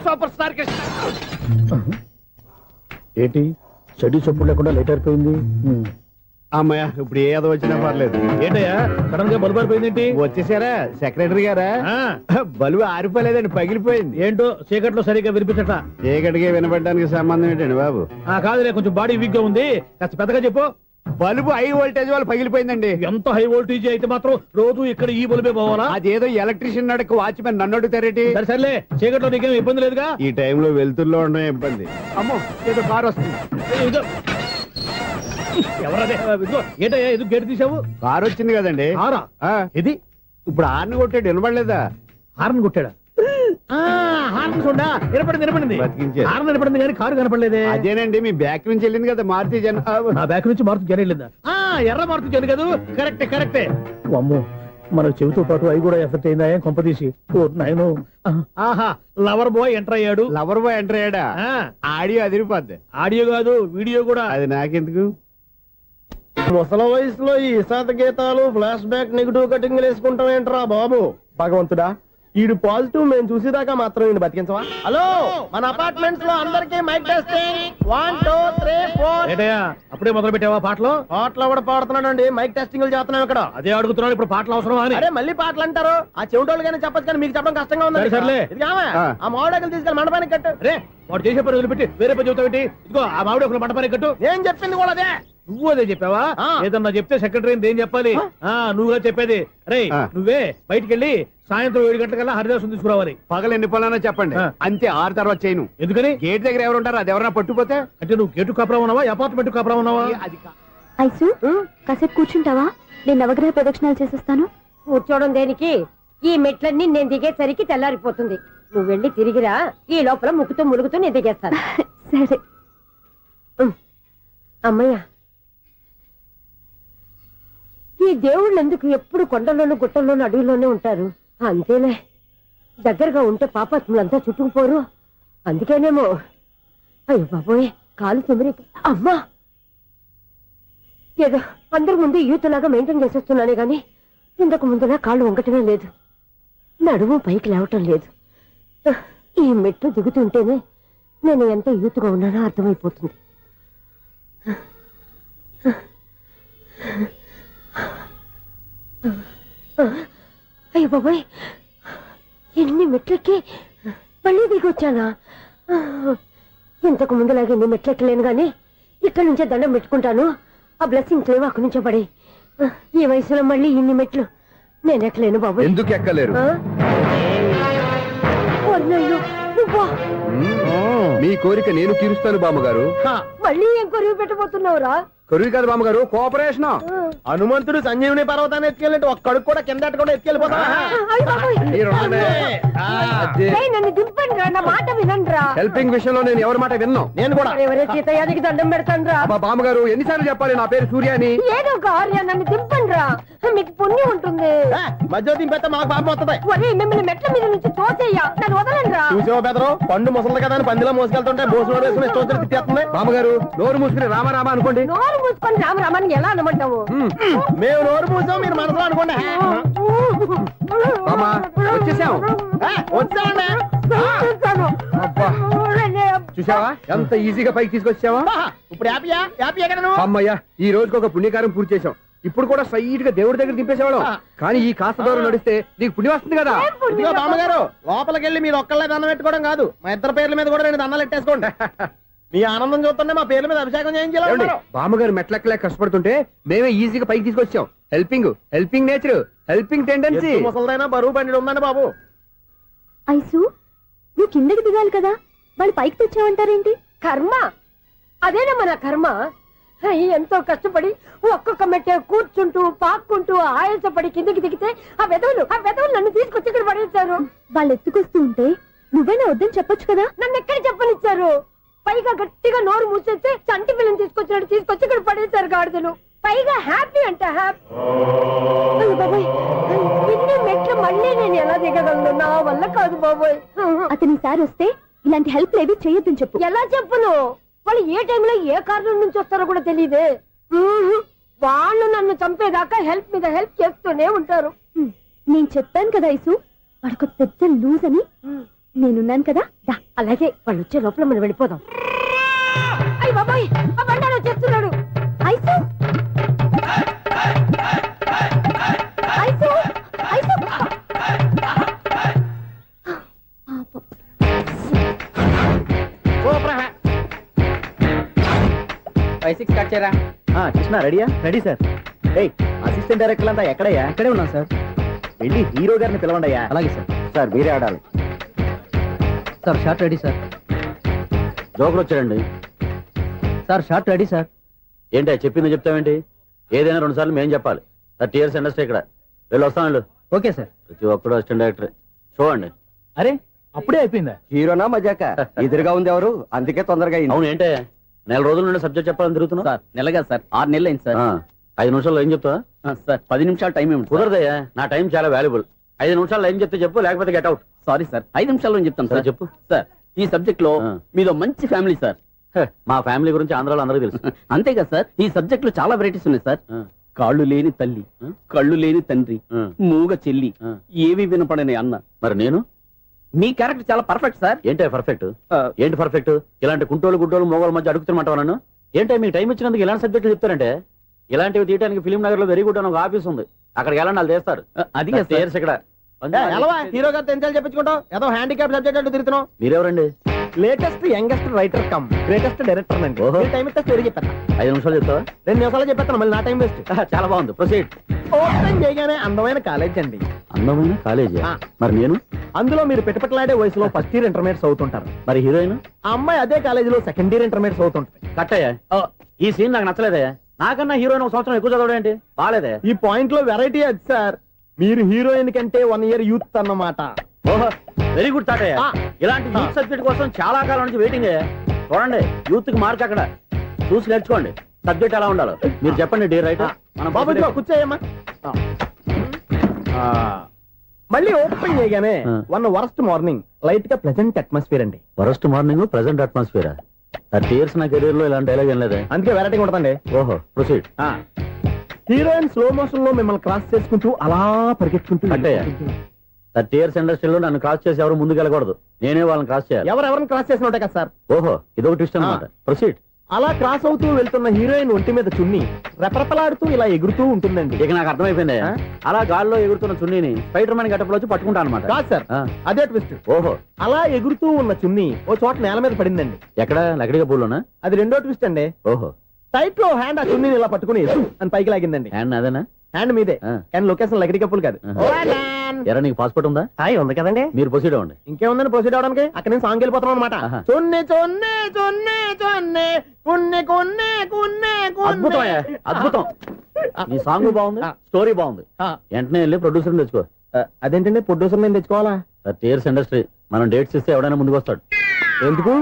Super star Krishna. ఏంటి చెడు చెప్పుడు లేకుండా లేట్ అయిపోయింది? అమ్మయ్య, ఇప్పుడు ఏదో వచ్చినా పర్లేదు. ఏంటయ్యా సడన్ గా బల్బు ఆరిపోయింది? వచ్చేసారా సెక్రటరీ గారా? బల్బు ఆరిపోలేదండి, పగిలిపోయింది. ఏంటో చీకట్లో సరిగ్గా వినిపించట. చీకటికి వినపడడానికి సంబంధం ఏంటండి బాబు? కాదులే, కొంచెం బాడీ వీక్ గా ఉంది, కాస్త పెద్దగా చెప్పు. బల్బు హై వోల్టేజ్ వాళ్ళు పగిలిపోయిందండి. ఎంత హై వోల్టేజ్ అయితే మాత్రం రోజు ఇక్కడ ఈ బల్బే పోవాలా? అదేదో ఎలక్ట్రీషియన్ నడక వాచ్మెన్ నన్ను అడుగుతారేటి? సరే, చీకట్లో నీకేం ఇబ్బంది లేదుగా? ఈ టైంలో వెళ్తుల్లో ఉండడం ఇబ్బంది. అమ్మో, ఏదో కారు వస్తుంది. ఎవరదే? ఏంటయ్యా ఎందుకు గేటు తీసావు? కారు వచ్చింది కదండి. ఇది ఇప్పుడు హార్న్ కొట్టాడు, వినపడలేదా? హార్న్ కొట్టాడా? హార్న్ చూడా వినపడింది. హార్న్ వినపడింది కానీ కారు కనపడలేదే. అదేనండి, మీ బ్యాక్ నుంచి వెళ్ళింది కదా మారుతి జన. నా బ్యాక్ నుంచి మారుతి జన వెళ్ళిందా? ఎర్ర మారుతి జన కదా. కరెక్టే. అమ్మో, మన చెవితో పాటు అవి కూడా ఎఫెక్ట్ అయిందా కొంపదీసి? నాయను. ఆహా, లవర్ బాయ్ ఎంటర్ అయ్యాడు. లవర్ బాయ్ ఎంటర్ అయ్యాడా? ఆడియో అదిరిపోద్ది. ఆడియో కాదు, వీడియో కూడా. అది నాకెందుకు? ముసలి వయసులో ఈ ఇసాత గీతాలు, ఫ్లాష్ బ్యాక్, నెగిటివ్ కటింగ్ వేసుకుంటాం ఏంట్రా బాబు? భగవంతుడా, ఈడు పాజిటివ్ మేము చూసేదాకా మాత్రం ఈయన బతికించవా? హలో, మన అపార్ట్మెంట్స్ లో అందరికీ మైక్ టెస్టింగ్ 1 2 3 4. ఏటయ్యా అప్పుడే మొదలు పెట్టావా పాటలు? పాటలు కూడా పాడుతున్నాడు, మైక్ టెస్టింగ్ చేస్తున్నాం ఇక్కడ. అదే అడుగుతున్నాడు, ఇప్పుడు పాటలు అవసరం అని. అరే మళ్ళీ పాటలు అంటారు, ఆ చెవిటోళ్ళు కానీ చెప్పచ్చు కానీ మీకు చెప్పడం కష్టంగా ఉంది. సర్లే, ఆ మామిడాకులు తీసుకెళ్ళి మండపానికి కట్టు. రే, వాడు చేసే పని వదిలిపెట్టి వేరే పని చెబుతావు. ఇదిగో ఆ మామిడాకులు మండపానికి కట్టు. ఏం చెప్పింది కూడా అదే. నువ్వు అదే చెప్పావా? ఏదన్నా చెప్తే సెక్రటరీ ఏం చెప్పాలి? నువ్వుగా చెప్పేది. రే, నువ్వే బయటికి వెళ్ళి సాయంత్రం 7 గంటలకల్లా హరిదాసు తీసుకురావాలి. పగలు ఎన్ని పనులన్నా చెప్పండి, అంతే. 6 తర్వాత చేయను. ఎందుకని? గేట్ దగ్గర ఎవరు ఉంటారు, అది ఎవరన్నా పట్టుపోతే. అంటే నువ్వు గేటు కాపురా ఉన్నావా, అపార్ట్మెంట్ కాపురా ఉన్నావా? అది ఐసు, కాసేపు కూర్చుంటావా? నేను నవగ్రహ ప్రదక్షిణాలు చేసేస్తాను. కూర్చోవడం దేనికి? ఈ మెట్లన్నీ నేను దిగేసరికి తెల్లారిపోతుంది. నువ్వు వెళ్ళి తిరిగిరా, ఈ లోపల ముక్కుతూ ములుగుతూ నేను దిగేస్తాను. సరే. అమ్మయ్య, ఈ దేవుళ్ళు ఎందుకు ఎప్పుడు కొండల్లోనూ గుట్టల్లోనూ అడవిలోనే ఉంటారు? అంతేలే, దగ్గరగా ఉంటే పాపాత్ములంతా చుట్టుకుపోరు. అందుకేనేమో. అయ్యో బాబోయ్, కాలు తిమిరి. అమ్మా, ఏదో అందరి ముందు యూత్లాగా మెయింటైన్ చేసేస్తున్నానే గాని ఇంతకు ముందులా కాళ్ళు వంకటమే లేదు, నడుము పైకి లేవటం లేదు. ఈ మెట్లు దిగుతుంటేనే నేను ఎంత యూత్గా ఉన్నానో అర్థమైపోతుంది. అయ్యో బాబాయ్, ఎన్ని మెట్లెక్కి మళ్ళీ దిగొచ్చానా? ఇంతకు ముందులాగే ఎన్ని మెట్లెక్కలేను గాని ఇక్కడి నుంచే దండం పెట్టుకుంటాను. ఆ బ్లెస్సింగ్ లేవు అక్కడి నుంచే పడి. ఈ వయసులో మళ్ళీ ఇన్ని మెట్లు నేను ఎక్కలేను బాబు. ఎందుకు ఎక్కలేరు? మీ కోరిక నేను తీరుస్తాను బామ్మగారు. మళ్ళీ ఏం కొరివి పెట్టబోతున్నావురా? కొరివి కాదు బామ్మగారు, కోఆపరేషన్. హనుమంతుడు సంజీవుని పర్వతాన్ని ఎత్తుకెళ్ళినట్టు ఒక్కడికి కూడా కింద కూడా ఎత్తుకెళ్ళిపోతా. నన్ను దింపండి రా, నా మాట వినండి. హెల్పింగ్ విషయంలో నేను ఎవరి మాట విన్నాను. నేను కూడా ఎవరే సీతయ్యానికి దండం పెడతాను రా. బామ్మగారు ఎన్నిసార్లు చెప్పాలి నా పేరు సూర్య అని? ఏదో ఒక ఆర్య, నన్ను దింపండి రా, మీకు పుణ్యం ఉంటుంది. మధ్య దింపేస్తే మాకు పాపం వస్తుంది. మిమ్మల్ని మెట్ల మీద నుంచి తోసేయ్యా, నన్ను వదలండి రా. చూసావా బెదరు, పండు ముసలి కదా అని పందిలో మోసుకెళ్తుంటే బోసులో వేసుకుని ఇష్టం తిట్టేస్తుంది. బామ్మగారు నోరు మూసుకుని రామారామా అనుకోండి. నోరు మూసుకొని రామరామని ఎలా అనమంటావు? మేము నోరు మూసాం, మీరు మనసులో అనుకోండి. వచ్చేసాం. చూసావా ఎంత ఈజీగా పైకి తీసుకొచ్చావా? ఇప్పుడు హ్యాపీయా? హ్యాపీయా కదా నువ్వు? అమ్మయ్యా, ఈ రోజుకి ఒక పుణ్యకారం పూర్తి చేసాం. ఇప్పుడు కూడా స్ట్రైట్ గా దేవుడి దగ్గర దింపేసేవాడు కానీ ఈ కాస్త దూరం నడిస్తే నీకు పుణ్యం వస్తుంది కదా. ఇదిగో బామ్మగారు లోపలికి వెళ్ళి మీరు ఒక్కళ్ళే దండం పెట్టుకోవడం కాదు, మా ఇద్దరు పేర్ల మీద కూడా 2 దండాలు పెట్టేసుకోండి. మీ ఆనందం చూస్తుంటే మా పేర్ల మీద అభిషేకం చేయించాలి. బామ్మగారు మెట్లెక్కలే కష్టపడుతుంటే మేమే ఈజీగా పైకి తీసుకొచ్చాం. Helping nature, helping tendency. ముసలిదైనా బరువు బండి ఉందండి బాబు. ఐసు నువ్వు కిందకి దిగాలి కదా, వాళ్ళు పైకి తెచ్చావంటారేంటి? కర్మ అదేనమ్మా నా కర్మ. ఎంతో కష్టపడి ఒక్కొక్క మెట్టే కూర్చుంటూ పాక్కుంటూ ఆయాసపడి కిందకి దిగితే ఆ వెధవులు నన్ను తీసుకొచ్చి ఇక్కడ పడేశారు. వాళ్ళు ఎత్తుకొస్తూ ఉంటే నువ్వైనా వద్దని చెప్పొచ్చు కదా. నన్ను ఎక్కడ చెప్పనిచ్చారు? పైగా గట్టిగా నోరు మూసేస్తే చంటి పిల్లని తీసుకొచ్చి ఇక్కడ పడేశారు గాడిదలు. పైగా హ్యాపీ అంట హ్యాపీ. బాబాయ్ ఇన్ని మెట్లు మళ్ళీ నేను ఎలా దిగగలను? నా వల్ల కాదు బాబాయ్. అతని సార్ వస్తే ఇలాంటి హెల్ప్ లేవి చేయొద్దని చెప్పు. ఎలా చెప్పును? వాళ్ళు ఏ టైంలో ఏ కారణం నుంచి వస్తారో కూడా తెలియదే. వాళ్ళు నన్ను చంపేదాకా హెల్ప్ మీద హెల్ప్ చేస్తూనే ఉంటారు. నేను చెప్పాను కదా ఐసు వాడికి పెద్ద లూజ్ అని. నేనున్నాను కదా. అలాగే వాళ్ళు వచ్చే లోపల మనం వెళ్ళిపోదాం. అయ్య బాబాయ్ ఆ బండారు వచ్చేస్తున్నాడు. ఐసు ఐసు ఐసు 5-6 కట్ చేయరా. కృష్ణ రెడీయా? Ready sir. అసిస్టెంట్ డైరెక్టర్ అంతా ఎక్కడయ్యా? ఇక్కడే ఉన్నాం సార్. వెళ్ళి హీరో గారిని పిలవండియ్యా. అలాగే సార్. సార్ మీరే ఆడాలి సార్. Short ready sir. జోకులు వచ్చాడండి సార్. Short ready sir. ఏంటి చెప్పింది చెప్తావేంటి? ఏదైనా 2 సార్లు మేం చెప్పాలి. 30 years ఇండస్ట్రీ ఇక్కడ. వెళ్ళి వస్తాను. Okay sir. ప్రతి ఒక్కడు అసిస్టెంట్ డైరెక్టర్. చూడండి. అరే అప్పుడే అయిపోయిందా? హీరోనా మజాక? ఎదురుగా ఉంది ఎవరు, అందుకే తొందరగా. అవును ఏంటే 4 రోజుల నుండి సబ్జెక్ట్ చెప్పాలని తిరుగుతున్నా సార్. నెలగా సార్ 6 నెలలు అయింది సార్. 5 నిమిషాల్లో ఏం చెప్తా సార్? 10 నిమిషాలు టైం ఏమి కుదరదయ్యా. నా టైం చాలా వాల్యుబుల్. 5 నిమిషాల్లో ఏం చెప్తే చెప్పు, లేకపోతే గెట్ అవుట్. సారీ సార్ 5 నిమిషాల్లో చెప్తాను సార్. చెప్పు సార్. ఈ సబ్జెక్ట్ లో మీదో మంచి ఫ్యామిలీ సార్. మా ఫ్యామిలీ గురించి ఆంధ్రాలో అందరూ తెలుసు. అంతేగా సార్. ఈ సబ్జెక్ట్ లో చాలా వెరైటీస్ ఉన్నాయి సార్. కాళ్ళు లేని తల్లి, కళ్ళు లేని తండ్రి, మూగ చెల్లి, ఏవి వినపడని అన్న. మరి నేను మీ క్యారెక్టర్ చాలా పర్ఫెక్ట్ సార్. ఏంటే పర్ఫెక్ట్? ఏంటి పర్ఫెక్ట్? ఇలాంటి కుంటోలు గుడ్డోలు మోగోల మధ్య అడుగుతున్నమాట నన్ను. ఏంటంటే మీకు టైం ఇచ్చినందుకు ఇలాంటి సబ్జెక్టులు చెప్తారంటే, ఇలాంటివి తీయడానికి ఫిలిం నగర్ లో వెరీ గుడ్ అని ఒక ఆఫీస్ ఉంది. అక్కడికి వెళ్ళండి, వాళ్ళు చేస్తారు. అది ఇక్కడ హీరో గారితో ఎంత చెప్పించుకుంటావు? ఏదో హ్యాండిక్యాప్ సబ్జెక్ట్ అంటూ తిరుగుతున్నావు. మీరెవరండి? Latest youngest writer come greatest director అండి. టైం ఇస్తే స్టోరీ చెప్పాను. 5 నిమిషాలు చెప్తావా? 2 నిమిషాలు చెప్పేస్తాను. మళ్ళీ నా టైం వేస్ట్. చాలా బాగుంది. ప్రొసీడ్. ఓపెన్ చేయగానే అందమైన కాలేజ్ అండి. అందమైన కాలేజ్? మరి నేను అందులో మీరు పెట్టుపట్లాడే వయసులో ఫస్ట్ ఇయర్ ఇంటర్మీడియట్స్ అవుతుంటారు. మరి హీరోయిన్ ఆ అమ్మాయి అదే కాలేజీలో సెకండ్ ఇయర్ ఇంటర్మీడియట్స్ అవుతుంటది. కట్టయ్యా ఈ సీన్ నాకు నచ్చలేదయ్యా. నాకన్నా హీరోయిన్ 1 సంవత్సరం ఎక్కువ చదవడం ఏంటి? బాలేదే. ఈ పాయింట్ లో వెరైటీ అది సార్. మీరు హీరోయిన్ కంటే 1 year యూత్ అన్నమాట. ఓహో వెరీ గుడ్ తాటయ్య. ఇలాంటి యూత్ సబ్జెక్ట్ కోసం చాలా కాలం నుంచి వెయిటింగ్. చూడండి యూత్ కి మార్క్ అక్కడ చూసి నేర్చుకోండి. సబ్జెక్ట్ ఎలా ఉండాలో మీరు చెప్పండి. డే రైటర్ మనం కూర్చోయమ్మా. మళ్ళీ ఓపెన్ చేయగానే 1 వరస్ట్ మార్నింగ్ లైట్ గా ప్లెజెంట్ అట్మాస్ఫియర్ అండి. Worst morning pleasant atmosphere. 30 years నా కెరీర్ లో ఇలాంటి డైలాగ్ ఏం లేదు. అందుకే వెరైటీ ఉంటుందండి. ఓహో ప్రొసీడ్. హీరోయిన్ స్లో మోషన్ లో మిమ్మల్ని క్రాస్ చేసుకుంటూ అలా పరిగెత్తుకుంటూ అంటే 30 years ఇండస్ట్రీలో నన్ను క్రాస్ చేసి ఎవరు ముందుకు వెళ్ళకూడదు. నేనే వాళ్ళని క్రాస్ చేయాలి. ఎవరెవరిని క్రాస్ చేసిన ఉంటాయి కదా సార్. ఓహో ఇదొక ట్విస్ట్ అన్నమాట. ప్రొసీడ్. అలా క్రాస్ అవుతూ వెళ్తున్న హీరోయిన్ ఒంటి మీద చున్ని రెపరెపలాడుతూ ఇలా ఎగురుతూ ఉంటుందండి. ఇక నాకు అర్థమైపోయింది. అలా గాల్లో ఎగురుతున్న చున్నీని స్పైడర్ మ్యాన్ గెటప్ లో వచ్చి పట్టుకుంటా అనమాట. కాదు సార్ అదే ట్విస్ట్. ఓహో అలా ఎగురుతూ ఉన్న చున్ని ఓ చోట నేల మీద పడిందండి. ఎక్కడ? లకడిగా పూల్లోనా? అది రెండో ట్విస్ట్ అండి. ఓహో టైట్ లో హ్యాండ్ ఆ చున్నీని ఇలా పట్టుకుని అని పైకి లాగిందండి. హ్యాండ్ అదేనా? హ్యాండ్ మీదే కానీ లొకేషన్ లకడి కప్పులు కాదు. ఎరా నీకు పాస్పోర్ట్ ఉందా? హాయ్ ఉంది కదండి. మీరు ప్రొసీడ్ అవ్వండి. ఇంకేముందని ప్రొసీడ్ అవడానికి? అక్కడ నేను సాంగ్ వెళ్ళిపోతాం అనమాట. చొన్నే చొన్నే చొన్నే చొన్నే కున్నే కున్నే కున్నే. అద్భుతం అద్భుతం. నీ సాంగ్ బాగుంది, స్టోరీ బాగుంది. వెంటనే వెళ్ళి ప్రొడ్యూసర్ తెచ్చుకో. అదేంటండి ప్రొడ్యూసర్ నేను తెచ్చుకోవాలా? 30 years ఇండస్ట్రీ. మనం డేట్స్ ఇస్తే ఎవడైనా ముందుకు వస్తాడు. ఎందుకు?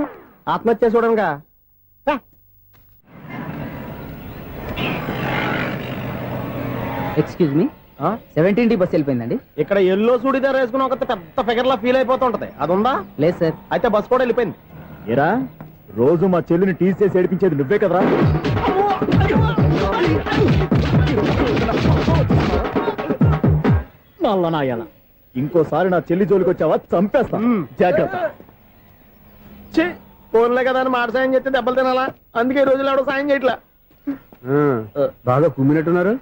ఆత్మహత్య చూడనుగా. Excuse me 17D bus వెళ్ళిపోయిందండి. ఇక్కడ ఎల్లో చూడిదార్ వేసుకుని ఒక పెద్ద ఫిగర్ లా ఫీల్ అయిపోతూ ఉంటది. అది ఉందా? లేదు సార్. అయితే బస్ కూడా వెళ్ళిపోయింది. ఏరా రోజు మా చెల్లిని టీస్ చేసి ఏడిపించేది నువ్వే కదరా? నాయన ఇంకోసారి నా చెల్లి జోలికి వచ్చావా చంపేస్తా. జాగ్రత్త. ఫోన్లే కదా అని మాట సాయం చేస్తే దెబ్బలు తినాలా? అందుకే ఈ రోజులు ఎవడో సాయం చేయట్లా. బాగా కుమ్మినట్టున్నారు.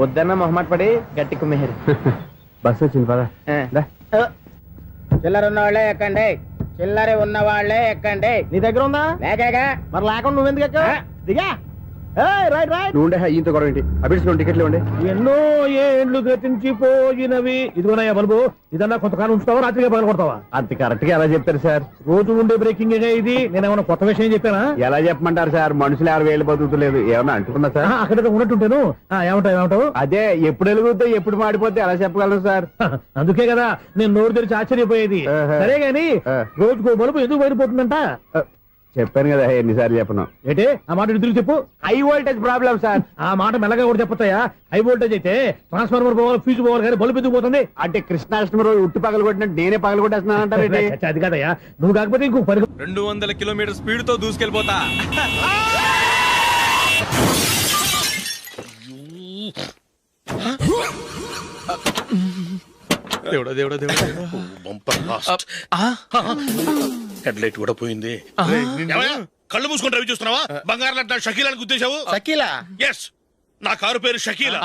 వద్దన్న మొహమాట పడి గట్టి కుమ్మేరు బస్సు వచ్చింది పదా చిల్లర ఉన్న వాళ్ళే ఎక్కండి, చిల్లర ఉన్న వాళ్ళే ఎక్కండి. నీ దగ్గర ఉందా? లేకగా మరి లేకుండా నువ్వెందుకు ఎక్క దిగా రైట్ రైట్ నువ్వు ఈయంతో గొడవ ఏంటి? అభిడిచిన టికెట్లు ఉండే ఎన్నో ఏండ్లు గతించిపోయినవి. ఇదిగోనయ్యా బల్బు, ఇదన్నా కొంతకాలం ఉంచుతావా రాత్రిగా పగల కొడతావా? అంత కరెక్ట్ గా ఎలా చెప్తారు సార్? రోజు ఉండే బ్రేకింగ్ ఇది. నేనేమన్నా కొత్త విషయం చెప్పానా? ఎలా చెప్పమంటారు సార్? మనుషులు 60 బతుకుతలేదు, ఏమన్నా అంటున్నా సార్? అక్కడ ఉన్నట్టుంటాను. ఏమంటావు? అదే ఎప్పుడు వెలుగుతో ఎప్పుడు మాడిపోతే ఎలా చెప్పగలను సార్? అందుకే కదా నేను నోరు తెరిచి ఆశ్చర్యపోయేది. సరే గాని రోజుకో బల్బు ఎందుకు బయటపోతుందంట? చెప్పాను కదా ఎన్నిసార్లు చెప్పను. ఏంటి ఆ మాట ఇద్దరు చెప్పు. High voltage problem sir. ఆ మాట మెల్లగా కూడా చెప్పొస్తాయా? హై వోల్టేజ్ అయితే ట్రాన్స్ఫార్మర్ పోవాలి, ఫ్యూజ్ పోవాలి, కానీ బల్బు ఎందుకు పోతుంది? అంటే కృష్ణాష్టమి రోజు ఉట్టి పగలు కొట్టినట్టు నేనే పగలు కొట్టేస్తున్నాను అంటారు. అది కాదయ్యా, నువ్వు కాకపోతే ఇంకో 200 కిలోమీటర్ స్పీడ్ తో దూసుకెళ్ళిపోతా. దేవుడా దేవుడా దేవుడా, హెడ్ లైట్ కూడా పోయింది. కళ్ళు మూసుకొని రవి చూస్తున్నావా? బంగారం లాంటి షకీలాని గుర్తించావు? షకీలా? ఎస్, నా కారు పేరు Shakeela.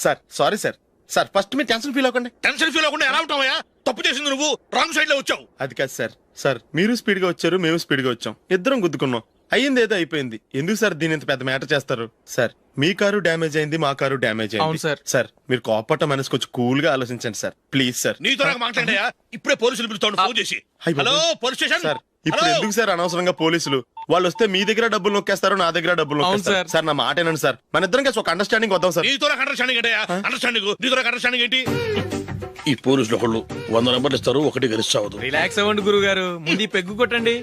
Sir sorry sir. Sir first మీరు టెన్షన్ ఫీల్ అవ్వకండి. టెన్షన్ ఫీల్ అవ్వకుండా ఎలా ఉంటావయ్యా? తప్పు చేసింది నువ్వు, రాంగ్ సైడ్ లో వచ్చావు. అది కాదు సార్. సార్ మీరు స్పీడ్ గా వచ్చారు, మేము స్పీడ్ గా వచ్చాం, ఇద్దరం గుద్దుకున్నాం. అయ్యింది ఏదో అయిపోయింది. ఎందుకు సార్ దీని ఇంత పెద్ద మ్యాటర్ చేస్తారు? సార్ మీ కారు డ్యామేజ్ అయింది, మా కారు డ్యామేజ్ అయింది. సార్ సార్ మీరు కోపట్ట మనసు కొంచెం కూల్ గా ఆలోచించండి సార్, ప్లీజ్ సార్. నీతో నాకు మాట్లాడాయా? ఇప్పుడే పోలీసులు పిలుస్తాను, ఫోన్ చేసి. Hello police station. సార్ ఇప్పుడు ఎందుకు సార్ అనవసరంగా పోలీసులు? వాళ్ళు వస్తే మీ దగ్గర డబ్బులు నొక్కేస్తారు, నా దగ్గర డబ్బులు నొక్కేస్తారు. సార్ నా మాట ఏనండి సార్, మన ఇద్దరం కలిసి ఒక అండర్స్టాండింగ్ వద్దాం సార్. నీతో నాకు అండర్స్టాండింగ్ ఏంటయ్యా? అండర్స్టాండింగ్ నీతో నాకు అండర్స్టాండింగ్ ఏంటి? ఈ పోలీసులు ఒకళ్ళు 100 నెంబర్లు ఇస్తారు, ఒకటి గెలుస్తావదు. రిలాక్స్ అవ్వండి గురువు గారు, ముందు పెగ్గు కొట్టండి.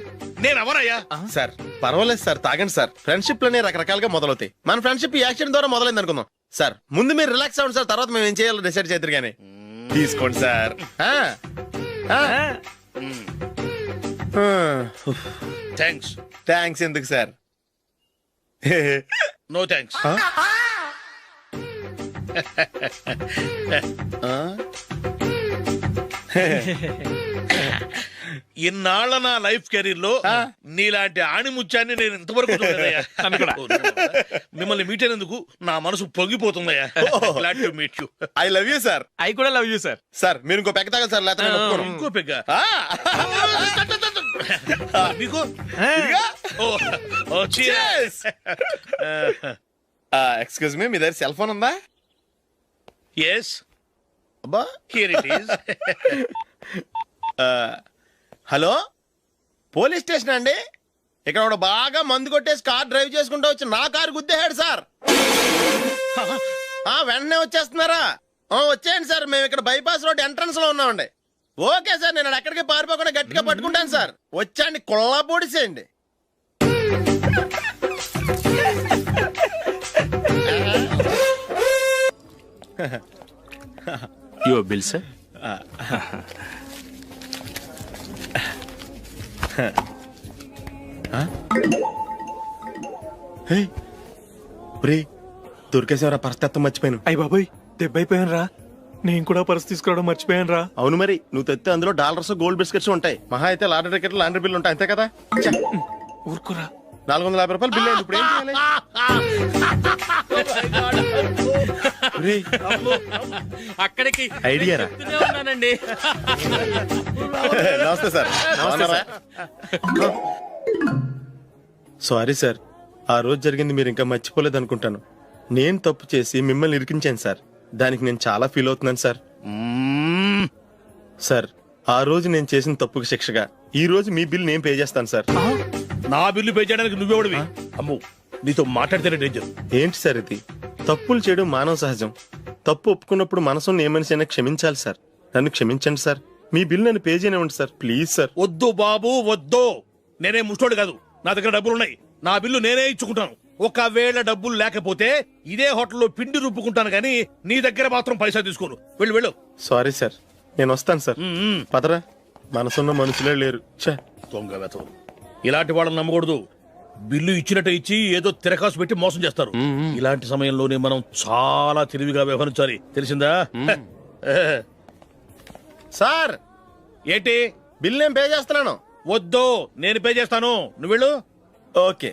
నేను ఎవరయ్యా? సార్ పర్వాలేదు సార్, తాగండి సార్. ఫ్రెండ్షిప్ లోనే రకరకాలుగా మొదలవుతాయి. మన ఫ్రెండ్షిప్ ఈ యాక్షన్ ద్వారా మొదలైంది అనుకుందాం. సార్ ముందు మీరు రిలాక్స్ అవ్వండి సార్, తర్వాత మేము ఏం చేయాలో డిసైడ్ చేద్దరు గానీ. తీసుకోండి సార్. థ్యాంక్స్. థ్యాంక్స్ ఎందుకు సార్? No thanks. ఇన్నాళ్ళ నా లైఫ్ కెరీర్ లో నీలాంటి ఆణిముత్యాన్ని నేను ఇంతవరకు చూడలేదయ్యా. మిమ్మల్ని మీట్ అయినందుకు నా మనసు పొంగిపోతుందయ్యా. Glad to meet you. I love you sir. I కూడా లవ్ యూ సార్. సార్ మీరు ఇంకో పెక్క తాగాలి సార్, లేకపోతే నేను ఒప్పుకోను. ఇంకో పెగ్గ మీకు? ఎక్స్క్యూజ్ మీ, మీ దగ్గర సెల్ ఫోన్ ఉందా? ఎస్, అబ్బా here it is. Hello police station అండి. ఇక్కడ ఒకడు బాగా మందు కొట్టేసి కార్ డ్రైవ్ చేసుకుంటూ వచ్చి నా కారు గుద్దేశాడు సార్. వెంటనే వచ్చేస్తున్నారా? వచ్చేయండి సార్, మేము ఇక్కడ బైపాస్ రోడ్ ఎంట్రన్స్ లో ఉన్నామండి. ఓకే సార్, నేను ఎక్కడికి పారిపోకుండా గట్టిగా పట్టుకుంటాను సార్. వచ్చాండి, కుళ్ళ పొడిసేయండి. Your bill sir. దొరికేసేవరా? పరిస్థితి మర్చిపోయాను. అయ్య బాబాయ్, దెబ్బైపోయాను రా. నేను కూడా పర్స్ తీసుకురావడం మర్చిపోయాను రా. అవును మరి, నువ్వు తెస్తే అందులో డాలర్స్, గోల్డ్ బిస్కెట్స్ ఉంటాయి. మహా అయితే లాటరీ టికెట్, లాండ్రీ బిల్లు ఉంటాయి, అంతే కదా? ఊరుకురా. 450 రూపాయలు బిల్లు అయింది. ఇప్పుడు ఏం చేయాలి? అక్కడికి ఐడియా రా. ఉన్నానండి. నమస్తే సార్. సారీ సార్, ఆ రోజు జరిగింది మీరు ఇంకా మర్చిపోలేదు అనుకుంటాను. నేను తప్పు చేసి మిమ్మల్ని ఇరికించాను సార్. దానికి నేను చాలా ఫీల్ అవుతున్నాను సార్. సార్ ఆ రోజు నేను చేసిన తప్పుకి శిక్షగా ఈ రోజు మీ బిల్ నేను పే చేస్తాను సార్. నా బిల్లు పే చేయడానికి నువ్వెవడివి? అమ్మో, నీతో మాట్లాడితేనే డేంజర్. ఏంటి సార్ ఇది? తప్పులు చేయడం మానవ సహజం. తప్పు ఒప్పుకున్నప్పుడు మనసుని ఏ మనిషి అయినా క్షమించాలి సార్. నన్ను క్షమించండి సార్. మీ బిల్ నన్ను పే చేయనివ్వండి సార్, ప్లీజ్ సార్. వద్దు బాబు వద్దు, నేనే ముష్టోడు కాదు. నా దగ్గర డబ్బులున్నాయి, నా బిల్లు నేనే ఇచ్చుకుంటాను. ఒకవేళ డబ్బులు లేకపోతే ఇదే హోటల్లో పిండి రుబ్బుకుంటాను గానీ నీ దగ్గర మాత్రం పైసా తీసుకోను. వెళ్ళు వెళ్ళు. సారీ సార్, నేను వస్తాను సార్. పదరా, మనసున్న మనుషులే లేరు. దొంగ వెతవు, ఇలాంటి వాళ్ళని నమ్మకూడదు. బిల్లు ఇచ్చినట్టు ఇచ్చి ఏదో తిరకాసు పెట్టి మోసం చేస్తారు. ఇలాంటి సమయంలోనే మనం చాలా తెలివిగా వ్యవహరించాలి, తెలిసిందా? సార్ ఏంటి? బిల్ నేను పే చేస్తున్నాను. వద్దు, నేను పే చేస్తాను, నువ్వు వెళ్ళు. ఓకే.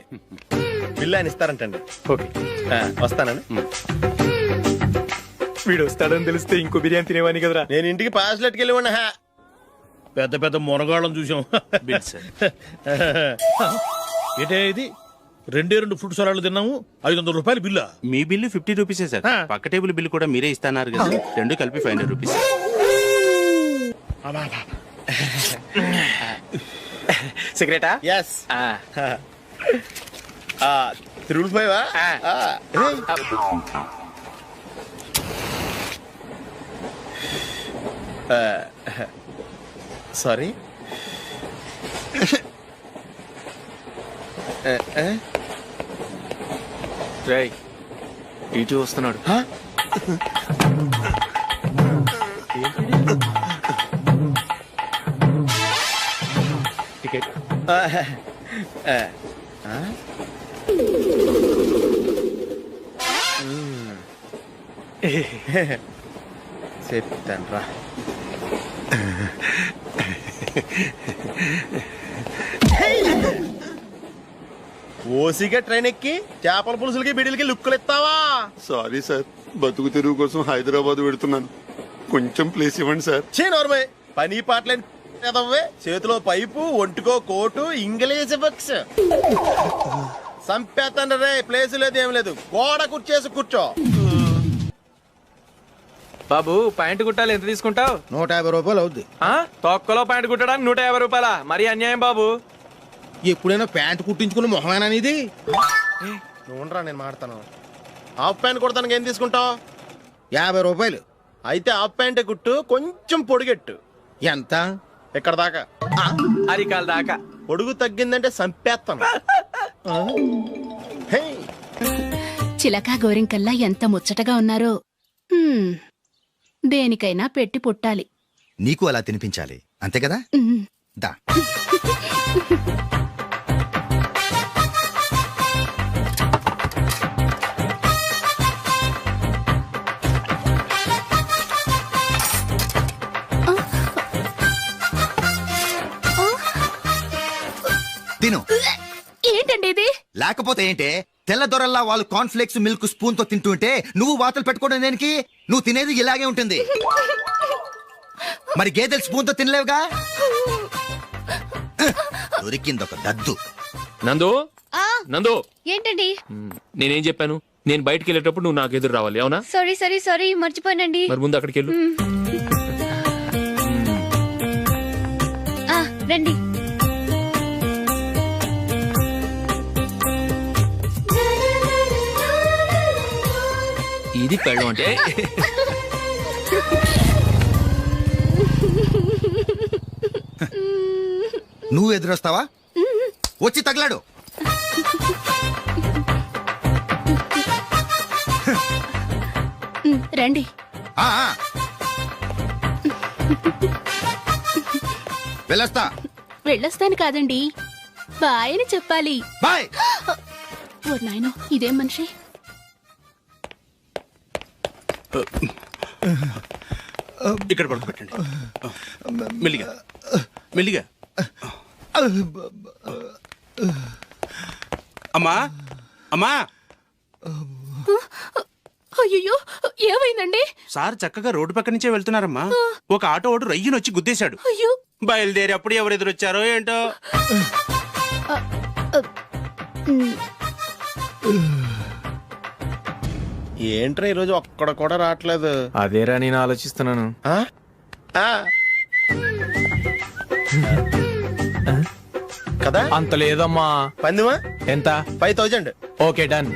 బిల్లు ఆయన ఇస్తారంటండి. ఓకే వస్తానండి. వీడు వస్తాడని తెలిస్తే ఇంకో బిర్యానీ తినేవాని కదరా. నేను ఇంటికి పాస్లెట్కి వెళ్ళివ్వండి. పెద్ద పెద్ద మునగాళ్ళం చూసాం. ఏంటే ఇది 2 ఫ్రూట్ సలాడ్లు తిన్నాము, 500 రూపాయలు బిల్లా? మీ బిల్లు 50 రూపీసే సార్. పక్క టేబుల్ బిల్లు కూడా మీరే ఇస్తాన్నారు కదా, రెండు కలిపి 500 రూపీస్. సిగరెటా? ఎస్. 3 సారీ. టీటీ వస్తున్నాడు. టికెట్. చెప్తాను రా. ఓసిగా ట్రైన్ ఎక్కి చేపల పులుసులకి బిడిలకి లుక్కులు ఇస్తావా? సారీ సార్, బతుకు తెరువు కోసం హైదరాబాద్ పెడుతున్నాను, కొంచెం ప్లేస్ ఇవ్వండి సార్. నోర్మే పని పాటలేని కదవ్వే. చేతిలో పైపు, ఒంటికో కోటు, ఇంగ్లీష్ బుక్స్. సంపేతండ్రి రే. ప్లేస్ లేదు ఏం లేదు, గోడ కుర్చేసి కూర్చో. బాబు ప్యాంటు కుట్టాలి, ఎంత తీసుకుంటావు? 150 రూపాయలు అవుద్ది. తొక్కలో ప్యాంటు కుట్టడానికి 150 రూపాయల? మరి అన్యాయం బాబు. ఎప్పుడైనా ప్యాంటు కుట్టించుకున్న మొహమేనా ఇది? నువ్వురా, నేను మాడతాను. హాఫ్ ప్యాంట్ కుడతానికి ఏం తీసుకుంటావు? 50 రూపాయలు. అయితే హాఫ్ ప్యాంటే కుట్టు, కొంచెం పొడిగెట్టు. ఎంత? ఎక్కడ దాకా? అరికాల దాకా. పొడుగు తగ్గిందంటే సంపేస్తాను. చిలకా గోరింకల్లా ఎంత ముచ్చటగా ఉన్నారో. దేనికైనా పెట్టి పుట్టాలి. నీకు అలా తినిపించాలి, అంతే కదా? దా. తిను. ఏంటండి ఇది? లేకపోతే ఏంటే, తెల్లదొరల్లా వాళ్ళు కార్న్ఫ్లేక్స్ మిల్క్ స్పూన్ తో తింటుంటే నువ్వు వాతలు పెట్టుకోవడం దేనికి? నువ్వు తినేది ఇలాగే ఉంటుంది. మరి గేదెలు స్పూన్ తో తినలేవుగా. దొరికింది ఒక దద్దు. నందు, నందు, ఏంటండి? నేనేం చెప్పాను? నేను బయటికి వెళ్ళేటప్పుడు నువ్వు నాకు ఎదురు రావాలి, అవునా? సారీ మర్చిపోయానండి. మరి ముందు అక్కడికి వెళ్ళు. రండి. ఇది పెళ్ళం అంటే. నువ్వు ఎదురొస్తావా? వచ్చి తగలాడు. రండి. వెళ్ళొస్తా. వెళ్ళొస్తాను కాదండి, బాయ్ అని చెప్పాలి. బాయ్. ఓ నాయనో, ఇదేం మనిషి? ఇక్కడ పడుకోబెట్టండి. మెల్లిగా మెల్లిగా. అమ్మా అమ్మా. అయ్యో, ఏమైందండి? సార్ చక్కగా రోడ్డు పక్క నుంచే వెళ్తున్నారమ్మా. ఒక ఆటో ఓడు రయ్యను వచ్చి గుద్దేశాడు. అయ్యో. బయలుదేరి అప్పుడు ఎవరు ఎదురొచ్చారో ఏంటో. ఏంట్రా ఈరోజు ఒక్కడ కూడా రావట్లేదు? అదేరా నేను ఆలోచిస్తున్నాను. కదా అంత లేదమ్మా. పందిమా ఎంత? 5000. Okay, done.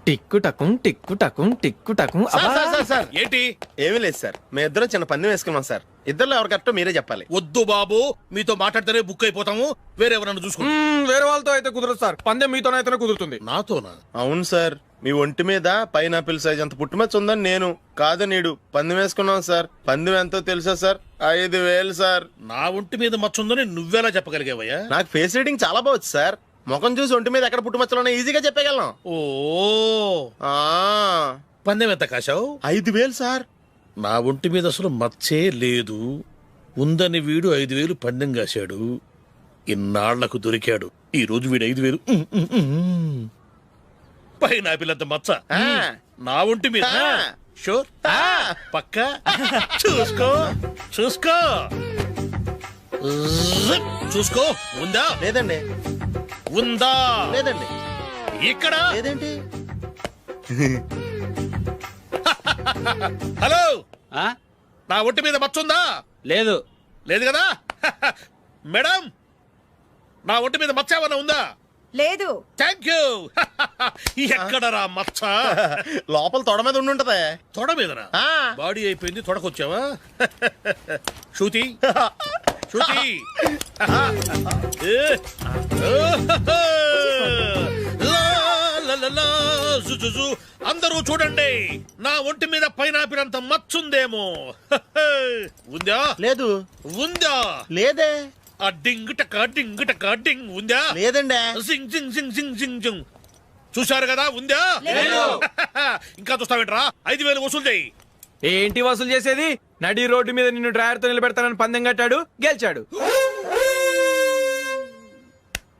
టిక్కు టకుం టిక్కు టకుం టిక్కు టకుం. సార్ ఏంటి? ఏమీ లేదు సార్, మేము ఇద్దరం చిన్న పందెం వేసుకున్నాం సార్. ఇద్దరు ఎవరు కరెక్టో మీరే చెప్పాలి. వద్దు బాబు, మీతో మాట్లాడితేనే బుక్ అయిపోతాము. వేరే ఎవరన్నా చూసుకుంటాం. వేరే వాళ్ళతో అయితే కుదరదు సార్, పందెం మీతోనైతేనే కుదురుతుంది. నాతోనా? అవును సార్, మీ ఒంటి మీద పైనాపిల్ సైజ్ అంత పుట్టుమచ్చ ఉందని నేను కాదు నీడు పందెం వేసుకున్నాం సార్. పందెం ఎంతో తెలుసా సార్? 5000 సార్. నా ఒంటి మీద మచ్చ ఉందని నువ్వెలా చెప్పగలిగావయ్యా? నాకు ఫేస్ రీడింగ్ చాలా బాగుంది సార్. ముఖం చూసి ఒంటి మీద ఎక్కడ పుట్టుమచ్చలో ఈజీగా చెప్పగలను. ఓ, పందెం ఎంత కాశావు? 5000 సార్. నా ఒంటి మీద అసలు మచ్చే లేదు. ఉందని వీడు 5000 పందెం కాశాడు. ఇన్నాళ్లకు దొరికాడు. ఈ రోజు వీడు 5,000 పైన పిల్లంత మచ్చ నా ఒంటి మీద. షూర్ పక్క చూసుకో చూసుకో చూసుకో. ఉందా లేదండి. ఉందా లేదండి. ఇక్కడ లేదేంటి? హలో నా ఒంటి మీద మచ్చ ఉందా? లేదు. లేదు కదా. మేడం నా ఒంటి మీద మచ్చ ఏమన్నా ఉందా? లేదు. Thank you. ఎక్కడరా మచ్చ? లోపల తొడ మీద ఉండుంటదే. తొడ మీదరా? బాడీ అయిపోయింది, తొడకొచ్చావా? శృతి శృతి అందరూ చూడండి, నా ఒంటి మీద పైనాపినంత మచ్చుందేమో. ఉందా? లేదు. ఉందా? లేదే. ఆ డింగ్ టక డింగ్ టక డింగ్ ఉందా? లేదండి. సింగ్ సింగ్ సింగ్ సింగ్ సింగ్ సింగ్. చూశారు కదా, ఉందా? ఇంకా చూస్తావేంట్రా? 5,000 వసూలు చేయి. ఏంటి వసూలు చేసేది? నడి రోడ్డు మీద నిన్ను డ్రైవర్ తో నిలబెడతానని పందెం కట్టాడు, గెలిచాడు.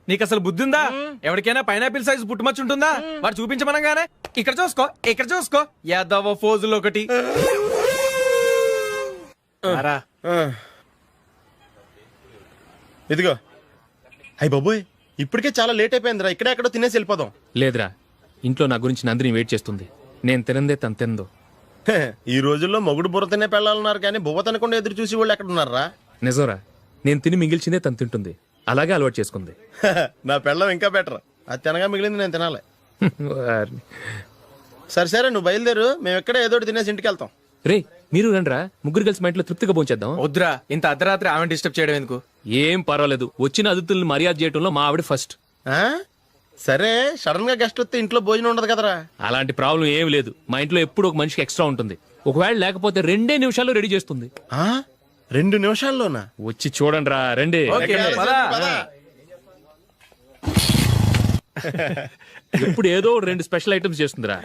నీకు అసలు బుద్ధి ఉందా? ఎవరికైనా పైనాపిల్ సైజ్ పుట్టుమచ్చు ఉంటుందా? వాడు చూపించమనగానే ఇక్కడ చూసుకో, ఇక్కడ చూసుకో, యాదవ ఫోజులు ఒకటి. ఇదిగో. అయ్య బాబోయ్, ఇప్పటికే చాలా లేట్ అయిపోయిందిరా. ఇక్కడే ఎక్కడో తినేసి వెళ్ళిపోదాం. లేదురా, ఇంట్లో నా గురించి నందిని వెయిట్ చేస్తుంది. నేను తినందే తను తిందో. ఈ రోజుల్లో మొగుడు బుర్ర తినే పెళ్ళాలన్నారు కానీ బువ్వ తినకుండా ఎదురు చూసి వాళ్ళు ఎక్కడ ఉన్నారా? నిజంరా, నేను తిని మిగిల్చిందే తను తింటుంది. అలాగే అలవాటు చేసుకుంది. నా పెళ్ళం ఇంకా బెటర్. అది తినగా మిగిలింది నేను తినాలి. సరే సరే, నువ్వు బయలుదేరు. మేము ఎక్కడ ఏదో తినేసి ఇంటికి వెళ్తాం. రే, మీరు రండ్రా, ముగ్గురు కలిసి మా ఇంట్లో తృప్తిగా పోంచేద్దాం. వద్దురా, ఇంత అర్ధరాత్రి ఆమె డిస్టర్బ్ చేయడం ఎందుకు? ఏం పర్వాలేదు, వచ్చిన అతిథుల్ని మర్యాద చేయడంలో మా ఆవిడ ఫస్ట్. సరే, సడన్ గా గెస్ట్ వస్తే ఇంట్లో భోజనం ఉండదు కదరా? అలాంటి ప్రాబ్లం ఏం లేదు. మా ఇంట్లో ఎప్పుడు ఒక మనిషికి ఎక్స్ట్రా ఉంటుంది. ఒకవేళ లేకపోతే 2 నిమిషాల్లో రెడీ చేస్తుంది. 2 నిమిషాల్లోనా? వచ్చి చూడండి రా, రండి. ఇప్పుడు ఏదో 2 స్పెషల్ ఐటమ్స్ చేస్తుందిరా.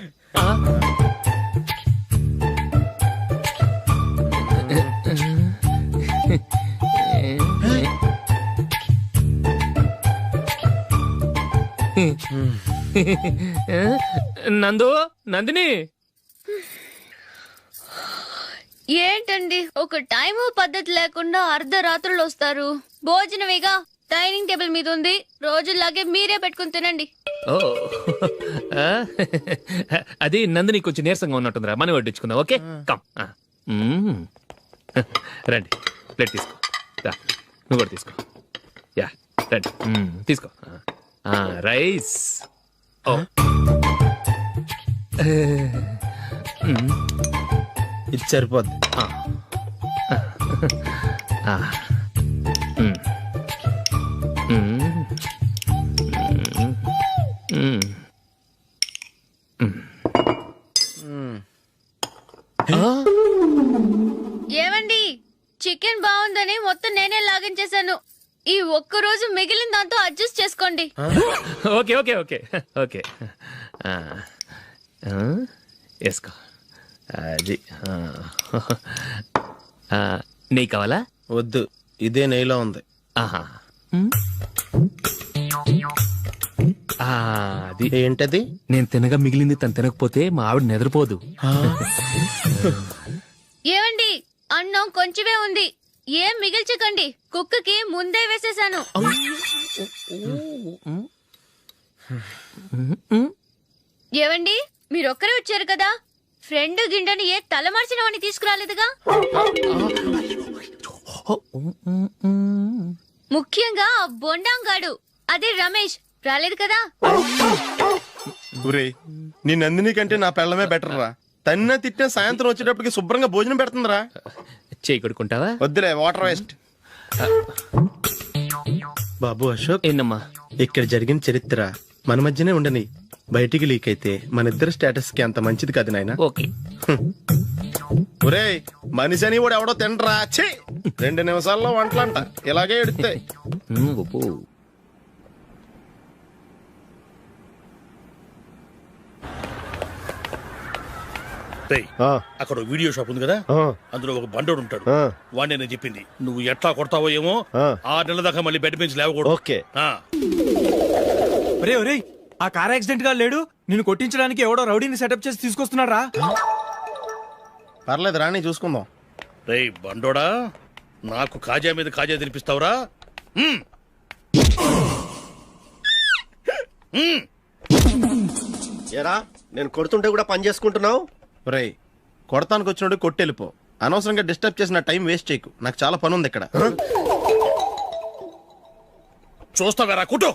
నందు, నందిని, ఏంటండి ఒక టైము పద్ధతి లేకుండా అర్ధరాత్రులు వస్తారు? భోజనమేగా, డైనింగ్ టేబుల్ మీద ఉంది. రోజుల్లాగే మీరే పెట్టుకుని తినండి. ఓ అది నందిని కొంచెం నీరసంగా ఉన్నట్టుందిరా, మనం వడ్డించుకుందాం. Okay, come. రండి, ప్లేట్ తీసుకో. నువ్వు కూడా తీసుకో. యా, రండి, తీసుకో. రైస్. ఇది సరిపోద్ది. ఏమండి, చికెన్ బాగుందని మొత్తం నేనే లాగించేశాను. ఈ ఒక్క రోజు మిగిలిన దాంతో అడ్జస్ట్ చేసుకోండి. ఓకే ఓకే ఓకే ఓకే, వేసుకో. అది నెయ్యి కావాలా? వద్దు, ఇదే నెయ్యిలో ఉంది. ఆహా, అది ఏంటది? నేను తినగా మిగిలింది తను తినకపోతే మా ఆవిడ నిద్రపోదు. ఏమండి, అన్నం కొంచెమే ఉంది, ఏం మిగిల్చకండి. కుక్కకి ముందే వేసేసాను. ఏవండి, మీరొక్కరే వచ్చారు కదా, ఫ్రెండ్ గిండెని ఏ తలమార్చిన వాడిని తీసుకురాలేదుగా? ముఖ్యంగా బొండాంగాడు, అదే రమేష్, రాలేదు కదా? నీ నందిని కంటే నా పెళ్ళమే బెటర్ రా. తన్న తిట్టిన సాయంత్రం వచ్చేటప్పటికి శుభ్రంగా భోజనం పెడుతుందిరా. చేయి కొడుకుంటావా? వద్దులే, వాటర్ వేస్ట్. బాబు అశోక్, ఏంటమ్మా ఇక్కడ జరిగిన చరిత్ర మన మధ్యనే ఉండని. బయటికి లీక్ అయితే మన ఇద్దరు స్టేటస్ కి అంత మంచిది కాదు నాయన. ఓకే. ఒరేయ్, మనిషి అని కూడా ఎవడో తినరా. 2 నిమిషాల్లో వంటలంట, ఇలాగే ఎడుతాయి. అక్కడ వీడియో షాప్ ఉంది కదా అందులో ఒక బండోడు ఉంటాడు వాడిని నేను చెప్పింది నువ్వు ఎట్లా కొడతావో ఏమో 6 నెలల దాకా మళ్ళీ బెడ్ బెంచ్ లేవకూడదు. ఓకే. ఒరే ఒరే ఆ కార్ యాక్సిడెంట్ గా లేడు నిన్ను కొట్టించడానికి ఎవడో రౌడీని సెటప్ చేసి తీసుకొస్తున్నాడు రా. పర్లేదు రాని చూసుకుందాం. రేయ్ బండోడా నాకు కాజా మీద కాజా తినిపిస్తావురా? ఏరా నేను కొడుతుంటే కూడా పని చేసుకుంటున్నావు. రేయ్ కొడతానికి వచ్చినోడు కొట్టెళ్ళిపో. అనవసరంగా డిస్టర్బ్ చేసిన టైం వేస్ట్ చేయకు. నాకు చాలా పని ఉంది ఇక్కడ. చూస్తావేరా కుట్టు.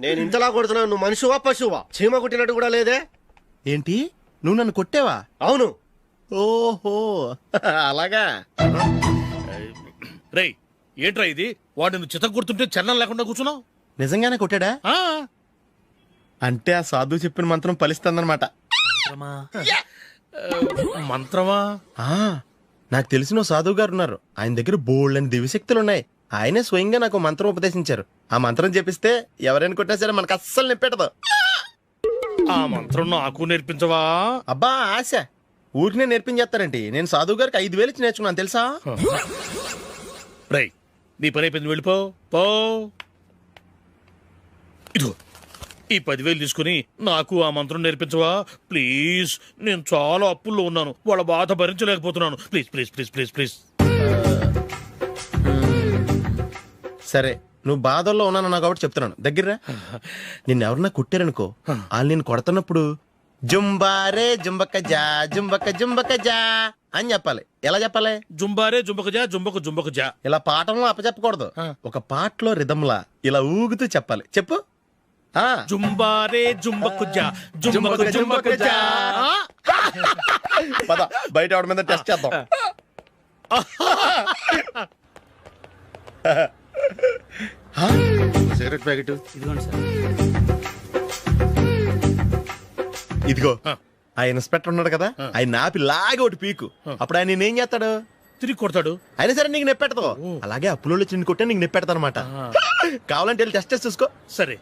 నేను ఇంతలా కొడుతున్నావు, నువ్వు మనిషివా పశువా? చీమ కుట్టినట్టు కూడా లేదే. ఏంటి నువ్వు నన్ను కొట్టేవా? అవును. ఓహో అలాగా. రేయ్ ఏంట్రా ఇది? వాడు నువ్వు చిత్త కొడుతుంటే చలనం లేకుండా కూర్చున్నావు. నిజంగానే కొట్టాడా? అంటే ఆ సాధువు చెప్పిన మంత్రం ఫలిస్తుందన్నమాట. మంత్రమా? నాకు తెలిసిన ఓ సాధువు గారు ఉన్నారు. ఆయన దగ్గర బోల్డ్ అని దివ్యశక్తులు ఉన్నాయి. ఆయనే స్వయంగా నాకు మంత్రం ఉపదేశించారు. ఆ మంత్రం చెప్పిస్తే ఎవరైనా కొట్టినా సరే మనకు అస్సలు నిప్పెట్టదు. ఆ మంత్రం నాకు నేర్పించవా? అబ్బా ఆశ ఊరినే నేర్పించేస్తారండి. నేను సాధువు గారికి 5,000 ఇచ్చి నేర్చుకున్నాను తెలుసా? రేయ్ నీ పని అయిపోయింది, వెళ్ళిపో పో. ఇదిగో ఈ 10,000 తీసుకుని నాకు ఆ మంత్రం నేర్పించవా ప్లీజ్? నేను చాలా అప్పుల్లో ఉన్నాను, వాళ్ళ బాధ భరించలేకపోతున్నాను. Please please please please please. సరే నువ్వు బాధల్లో ఉన్నాను నాకు కాబట్టి చెప్తున్నాను. దగ్గర నిన్ను ఎవరన్నా కుట్టారనుకో, వాళ్ళు నేను కొడుతున్నప్పుడు జుంబారే జుంబక జా జుంబక జుంబక జా అని చెప్పాలి. ఎలా చెప్పాలి? జుంబారే జుంబక జా జుంబక జుంబక జా. ఇలా పాఠంలో అప్పచెప్పకూడదు. ఒక పాటలో రిధంలా ఇలా ఊగుతూ చెప్పాలి. చెప్పు. జుంబారే జుంబకు జా జుంబకు జుంబకు జా. పద బయట ఎవరి మీద టెస్ట్ చేద్దాం. సిగరెట్ ప్యాకెట్ ఇదిగో. ఆ ఇన్స్పెక్టర్ ఉన్నాడు కదా, ఆయన నాపి లాగే ఒకటి పీకు. అప్పుడు ఆయన నేనేం చేస్తాడు? తిరిగి కొడతాడు. అయినా సరే నీకు నెప్పెడతావు. అలాగే అప్పులో చిన్న కొట్టే నీకు నెప్పెడతా అనమాట. కావాలంటే వెళ్ళి టెస్ట్ చేసి చూసుకో. సరే.